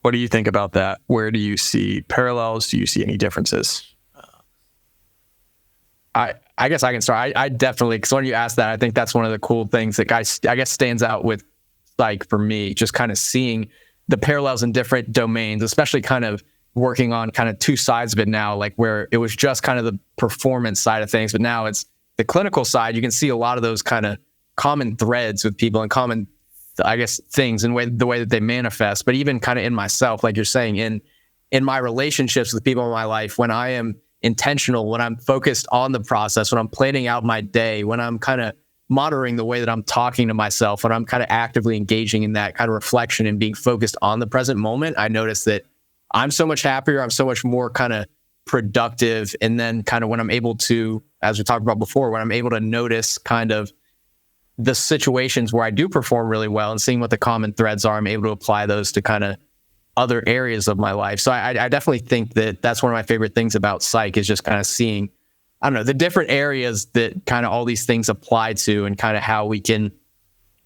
What do you think about that? Where do you see parallels? Do you see any differences?
I guess I can start. I definitely, because when you ask that, I think that's one of the cool things that I guess stands out with psych for me, just kind of seeing the parallels in different domains, especially kind of working on kind of two sides of it now, like where it was just kind of the performance side of things, but now it's the clinical side. You can see a lot of those kind of common threads with people and common, I guess, things and the way that they manifest. But even kind of in myself, like you're saying, in my relationships with people in my life, when I am intentional, when I'm focused on the process, when I'm planning out my day, when I'm kind of monitoring the way that I'm talking to myself, when I'm kind of actively engaging in that kind of reflection and being focused on the present moment, I notice that I'm so much happier. I'm so much more kind of productive. And then kind of when I'm able to, as we talked about before, when I'm able to notice kind of the situations where I do perform really well and seeing what the common threads are, I'm able to apply those to kind of other areas of my life. So I definitely think that that's one of my favorite things about psych is just kind of seeing, I don't know, the different areas that kind of all these things apply to and kind of how we can,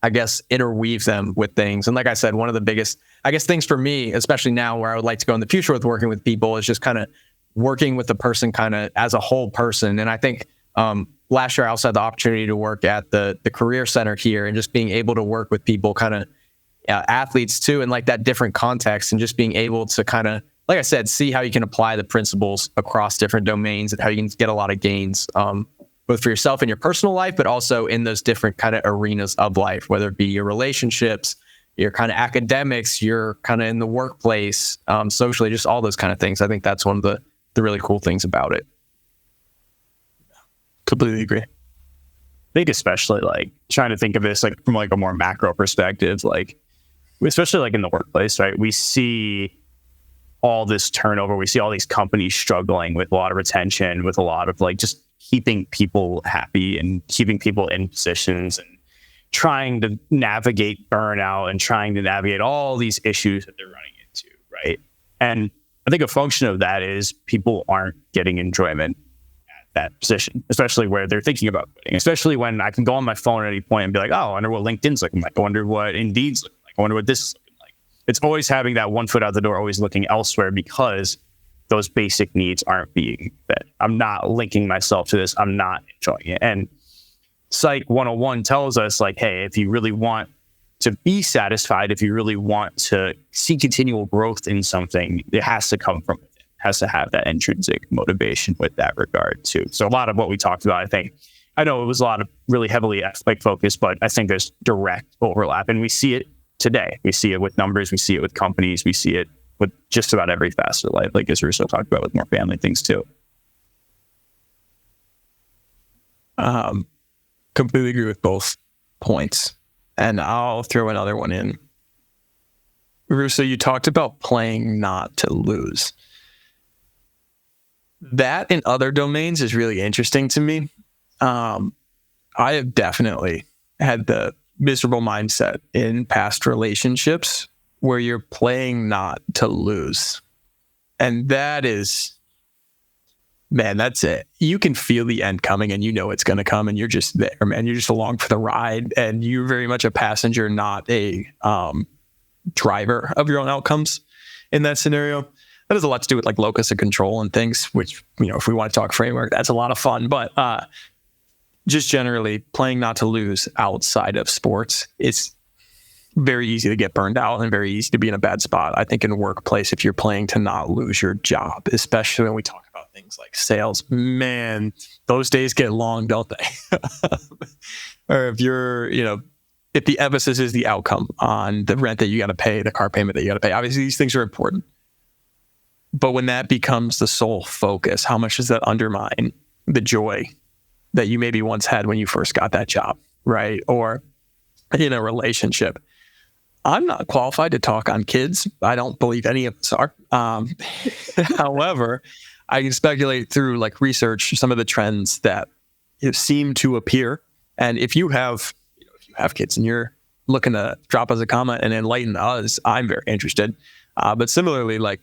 I guess, interweave them with things. And like I said, one of the biggest, I guess, things for me, especially now where I would like to go in the future with working with people, is just kind of working with the person kind of as a whole person. And I think last year I also had the opportunity to work at the career center here and just being able to work with people kind of athletes too, and like that different context, and just being able to kind of, like I said, see how you can apply the principles across different domains and how you can get a lot of gains, both for yourself in your personal life, but also in those different kind of arenas of life, whether it be your relationships, your kind of academics, your kind of in the workplace, socially, just all those kind of things. I think that's one of the really cool things about it.
Completely agree.
I think especially like trying to think of this like from like a more macro perspective, like especially like in the workplace, right? We see all this turnover. We see all these companies struggling with a lot of retention, with a lot of like just keeping people happy and keeping people in positions and trying to navigate burnout and trying to navigate all these issues that they're running into, right? And I think a function of that is people aren't getting enjoyment at that position, especially where they're thinking about quitting, especially when I can go on my phone at any point and be like, oh, I wonder what LinkedIn's looking like. I wonder what Indeed's looking like. I wonder what this is looking like. It's always having that one foot out the door, always looking elsewhere because those basic needs aren't being met. I'm not linking myself to this. I'm not enjoying it. And Psych 101 tells us like, hey, if you really want to be satisfied, if you really want to see continual growth in something, it has to come from within. It has to have that intrinsic motivation with that regard too. So a lot of what we talked about, I know it was a lot of really heavily athletic focus, but I think there's direct overlap, and we see it today. We see it with numbers. We see it with companies. We see it with just about every facet of life, like as Russo talked about with more family things too.
Completely agree with both points. And I'll throw another one in. Russo, you talked about playing not to lose. That in other domains is really interesting to me. I have definitely had the miserable mindset in past relationships where you're playing not to lose. And that is, man, that's it. You can feel the end coming and you know it's going to come and you're just there, man. You're just along for the ride and you're very much a passenger, not a driver of your own outcomes in that scenario. That has a lot to do with like locus of control and things, which, if we want to talk framework, that's a lot of fun. But just generally playing not to lose outside of sports, it's very easy to get burned out and very easy to be in a bad spot. I think in a workplace, if you're playing to not lose your job, especially when we talk about things like sales, man, those days get long, don't they? Or if you're, if the emphasis is the outcome on the rent that you got to pay, the car payment that you got to pay, obviously these things are important. But when that becomes the sole focus, how much does that undermine the joy that you maybe once had when you first got that job, right? Or in a relationship. I'm not qualified to talk on kids. I don't believe any of us are. However, I can speculate through like research some of the trends that seem to appear. And if you have kids and you're looking to drop us a comment and enlighten us, I'm very interested. But similarly, like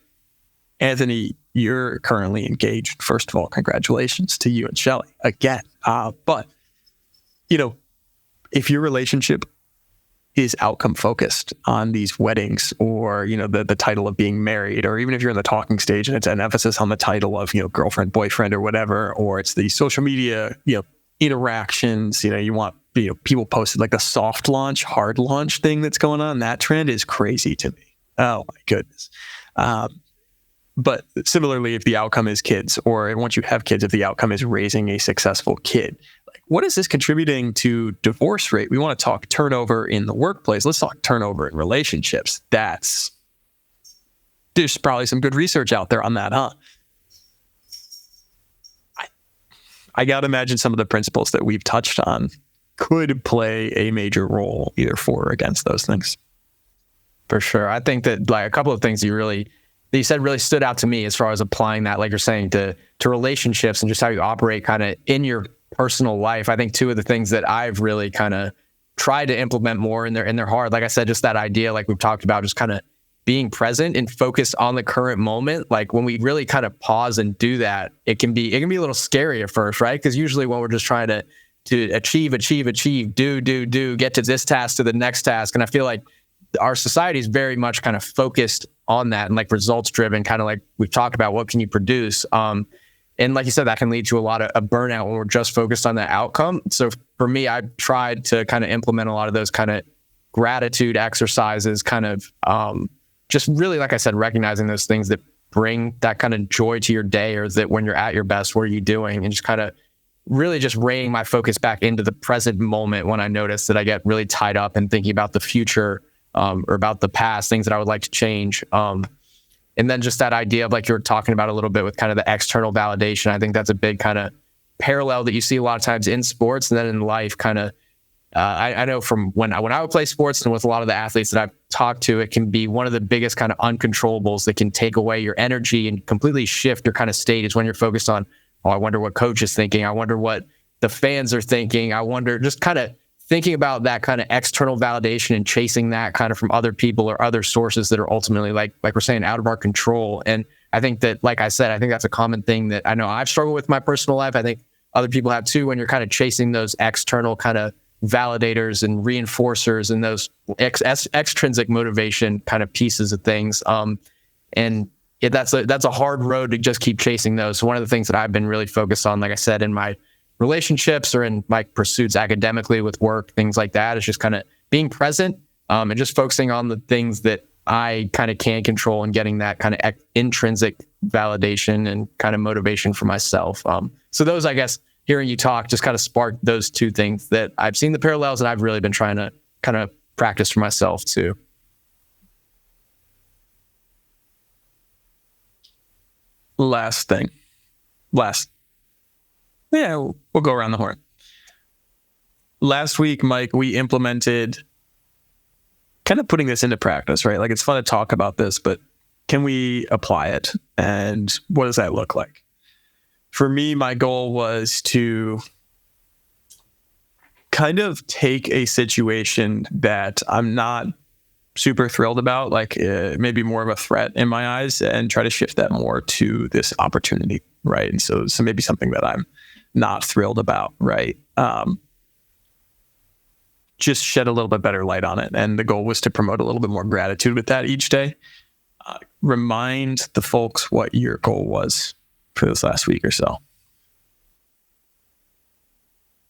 Anthony, you're currently engaged. First of all, congratulations to you and Shelly again. But if your relationship is outcome focused on these weddings, or the title of being married, or even if you're in the talking stage and it's an emphasis on the title of girlfriend, boyfriend, or whatever, or it's the social media interactions, you want people posted like the soft launch, hard launch thing that's going on. That trend is crazy to me. Oh my goodness. But similarly, if the outcome is kids, or once you have kids, if the outcome is raising a successful kid, like what is this contributing to divorce rate? We want to talk turnover in the workplace. Let's talk turnover in relationships. There's probably some good research out there on that, huh? I got to imagine some of the principles that we've touched on could play a major role either for or against those things.
For sure. I think that like a couple of things that you said really stood out to me as far as applying that, like you're saying, to relationships and just how you operate kind of in your personal life. I think two of the things that I've really kind of tried to implement more in their heart, like I said, just that idea, like we've talked about, just kind of being present and focused on the current moment. Like when we really kind of pause and do that, it can be a little scary at first, right? Because usually when we're just trying to achieve, do, get to this task, to the next task. And I feel like our society is very much kind of focused on that and like results driven, kind of like we've talked about, what can you produce? And like you said, that can lead to a lot of burnout when we're just focused on the outcome. So for me, I tried to kind of implement a lot of those kind of gratitude exercises, kind of just really, like I said, recognizing those things that bring that kind of joy to your day, or that when you're at your best, what are you doing? And just kind of really just reining my focus back into the present moment when I notice that I get really tied up in thinking about the future, or about the past, things that I would like to change. And then just that idea of, like you were talking about a little bit with kind of the external validation. I think that's a big kind of parallel that you see a lot of times in sports and then in life. Kind of, I know from when I would play sports and with a lot of the athletes that I've talked to, it can be one of the biggest kind of uncontrollables that can take away your energy and completely shift your kind of state, is when you're focused on, oh, I wonder what coach is thinking. I wonder what the fans are thinking. I wonder, just kind of thinking about that kind of external validation and chasing that kind of from other people or other sources that are ultimately, like we're saying, out of our control. And I think that, like I said, I think that's a common thing that I know I've struggled with in my personal life. I think other people have too, when you're kind of chasing those external kind of validators and reinforcers and those extrinsic motivation kind of pieces of things. And that's a hard road to just keep chasing those. So one of the things that I've been really focused on, like I said, in my relationships or in my pursuits academically with work, things like that, is just kind of being present, and just focusing on the things that I kind of can control, and getting that kind of intrinsic validation and kind of motivation for myself. So those, I guess, hearing you talk just kind of sparked those two things that I've seen the parallels, and I've really been trying to kind of practice for myself too.
Yeah, we'll go around the horn. Last week, Mike, we implemented kind of putting this into practice, right? Like, it's fun to talk about this, but can we apply it? And what does that look like? For me, my goal was to kind of take a situation that I'm not super thrilled about, like maybe more of a threat in my eyes, and try to shift that more to this opportunity, right? And so maybe something that I'm not thrilled about, right? Just shed a little bit better light on it. And the goal was to promote a little bit more gratitude with that each day. Remind the folks what your goal was for this last week or so.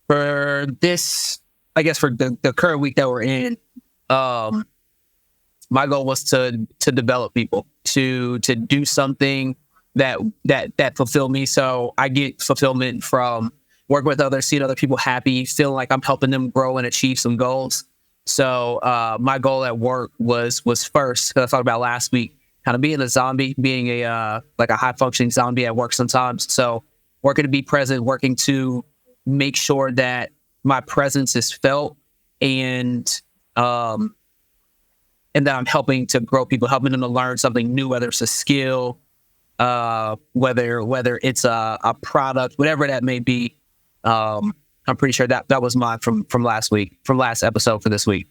For this, I guess for the current week that we're in, my goal was to develop people, to do something that fulfill me. So I get fulfillment from working with others, seeing other people happy, feeling like I'm helping them grow and achieve some goals. So my goal at work was first, I talked about last week, kind of being a zombie, being a high functioning zombie at work sometimes. So working to be present, working to make sure that my presence is felt, and that I'm helping to grow people, helping them to learn something new, whether it's a skill, whether it's a product, whatever that may be. I'm pretty sure that was mine from last episode for this week.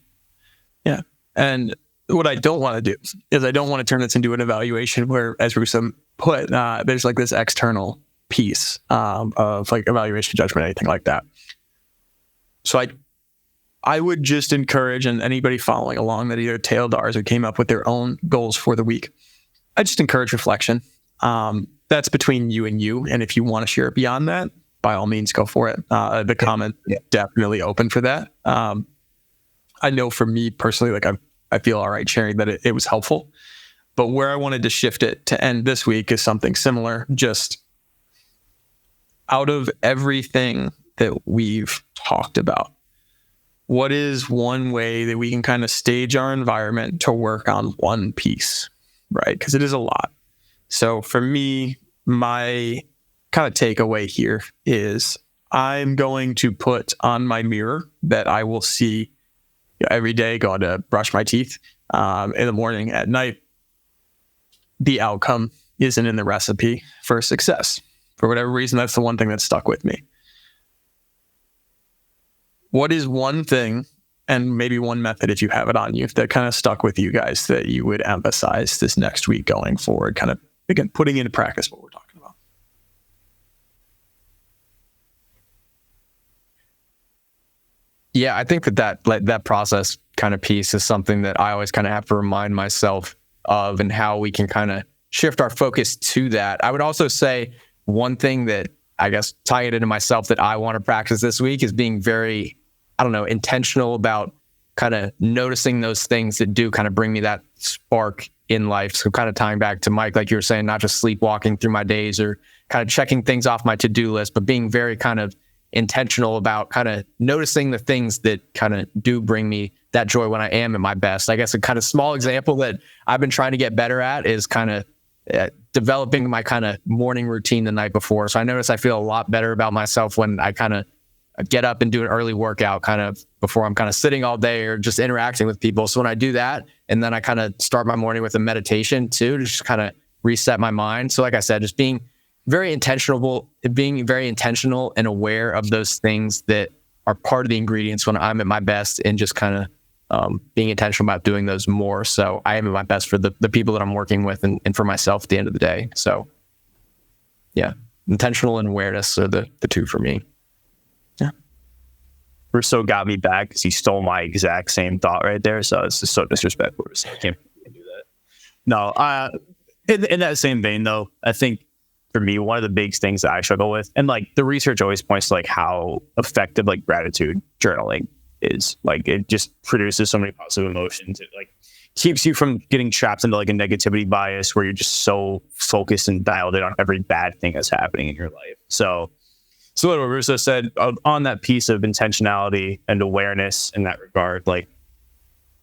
Yeah. And what I don't want to do is I don't want to turn this into an evaluation where, as Russo put, there's like this external piece of like evaluation, judgment, anything like that. So I would just encourage, and anybody following along that either tailed ours or came up with their own goals for the week, I just encourage reflection. That's between you and you. And if you want to share it beyond that, by all means, go for it. The comment definitely open for that. I know for me personally, like I feel all right sharing that it was helpful. But where I wanted to shift it to end this week is something similar. Just out of everything that we've talked about, what is one way that we can kind of stage our environment to work on one piece, right? Because it is a lot. So for me, my kind of takeaway here is I'm going to put on my mirror that I will see every day, going to brush my teeth in the morning, at night. The outcome isn't in the recipe for success. For whatever reason, that's the one thing that stuck with me. What is one thing, and maybe one method if you have it on you, that kind of stuck with you guys that you would emphasize this next week going forward, kind of, again, putting into practice what we're talking about?
Yeah, I think that process kind of piece is something that I always kind of have to remind myself of, and how we can kind of shift our focus to that. I would also say one thing that I guess tying it into myself that I want to practice this week is being very, intentional about kind of noticing those things that do kind of bring me that spark in life. So kind of tying back to Mike, like you were saying, not just sleepwalking through my days or kind of checking things off my to-do list, but being very kind of intentional about kind of noticing the things that kind of do bring me that joy when I am at my best. I guess a kind of small example that I've been trying to get better at is kind of developing my kind of morning routine the night before. So I notice I feel a lot better about myself when I kind of get up and do an early workout kind of before I'm kind of sitting all day or just interacting with people. So when I do that, and then I kind of start my morning with a meditation too, to just kind of reset my mind. So like I said, just being very intentional and aware of those things that are part of the ingredients when I'm at my best, and just kind of being intentional about doing those more. So I am at my best for the people that I'm working with, and for myself at the end of the day. So yeah, intentional and awareness are the two for me.
Yeah. Russo got me back because he stole my exact same thought right there. So it's just so disrespectful. I can't do that. No, in that same vein though, I think for me, one of the big things that I struggle with, and like the research always points to like how effective like gratitude journaling is. Like it just produces so many positive emotions. It like keeps you from getting trapped into like a negativity bias where you're just so focused and dialed in on every bad thing that's happening in your life. So what Russo said on that piece of intentionality and awareness in that regard, like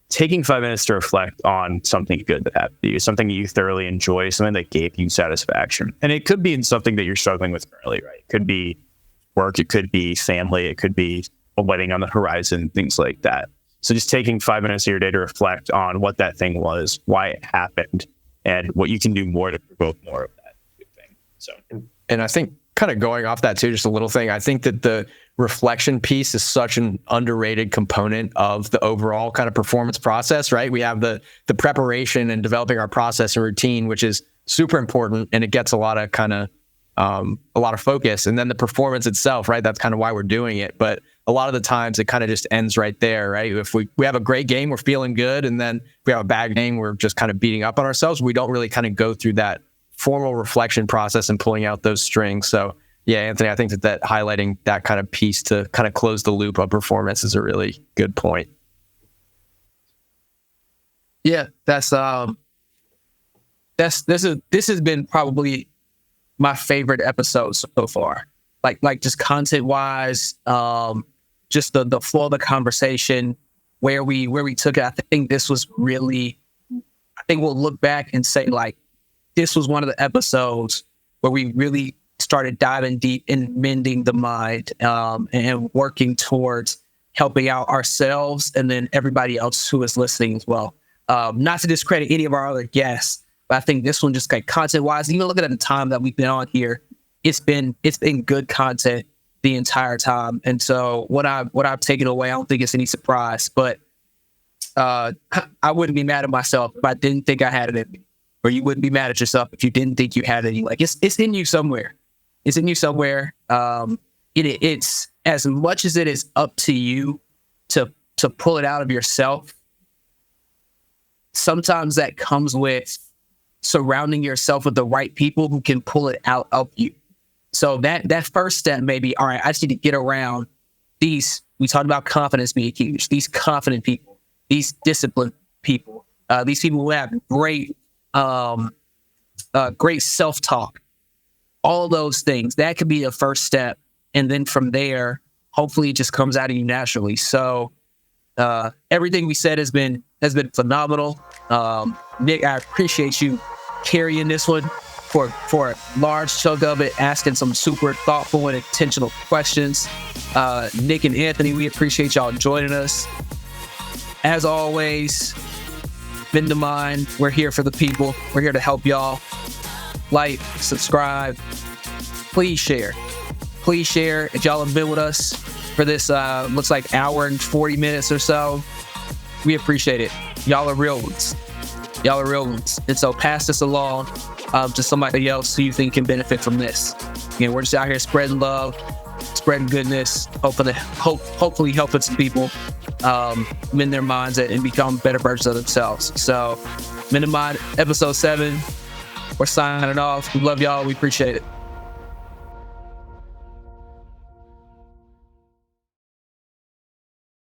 taking 5 minutes to reflect on something good that happened to you, something you thoroughly enjoy, something that gave you satisfaction. And it could be in something that you're struggling with currently, right? It could be work, it could be family, it could be a wedding on the horizon, things like that. So just taking 5 minutes of your day to reflect on what that thing was, why it happened, and what you can do more to provoke more of that good thing. So,
and I think kind of going off that too, just a little thing, I think that the reflection piece is such an underrated component of the overall kind of performance process, right? We have the preparation and developing our process and routine, which is super important, and it gets a lot of kind of a lot of focus. And then the performance itself, right? That's kind of why we're doing it. But a lot of the times it kind of just ends right there, right? If we have a great game, we're feeling good. And then if we have a bad game, we're just kind of beating up on ourselves. We don't really kind of go through that formal reflection process and pulling out those strings. So yeah, Anthony, I think that highlighting that kind of piece to kind of close the loop of performance is a really good point.
Yeah, this has been probably my favorite episode so far. Like just content wise, just the flow of the conversation, where we took it. I think this was really, I think we'll look back and say like, this was one of the episodes where we really started diving deep in mending the mind, and working towards helping out ourselves and then everybody else who is listening as well. Not to discredit any of our other guests, but I think this one, just like content wise, even looking at the time that we've been on here, it's been good content the entire time. And so what I've taken away, I don't think it's any surprise, but I wouldn't be mad at myself if I didn't think I had it in me, or you wouldn't be mad at yourself if you didn't think you had it in you. Like, it's in you somewhere. It's in you somewhere. It's as much as it is up to you to pull it out of yourself. Sometimes that comes with surrounding yourself with the right people who can pull it out of you. So that first step may be, all right, I just need to get around these. We talked about confidence being huge. These confident people, these disciplined people, these people who have great self-talk. All of those things, that could be a first step. And then from there, hopefully it just comes out of you naturally. So everything we said has been phenomenal. Nick, I appreciate you carrying this one for a large chunk of it, asking some super thoughtful and intentional questions. Nick and Anthony, we appreciate y'all joining us. As always, Bend the Mind, we're here for the people. We're here to help y'all. Like, subscribe, please share. Please share. If y'all have been with us for this, looks like hour and 40 minutes or so, we appreciate it. Y'all are real ones. Y'all are real ones. And so pass this along to somebody else who you think can benefit from this. Again, we're just out here spreading love, spreading goodness, hopefully helping some people mend their minds and become better versions of themselves. So, Mend the Mind, episode 7. We're signing off. We love y'all. We appreciate it.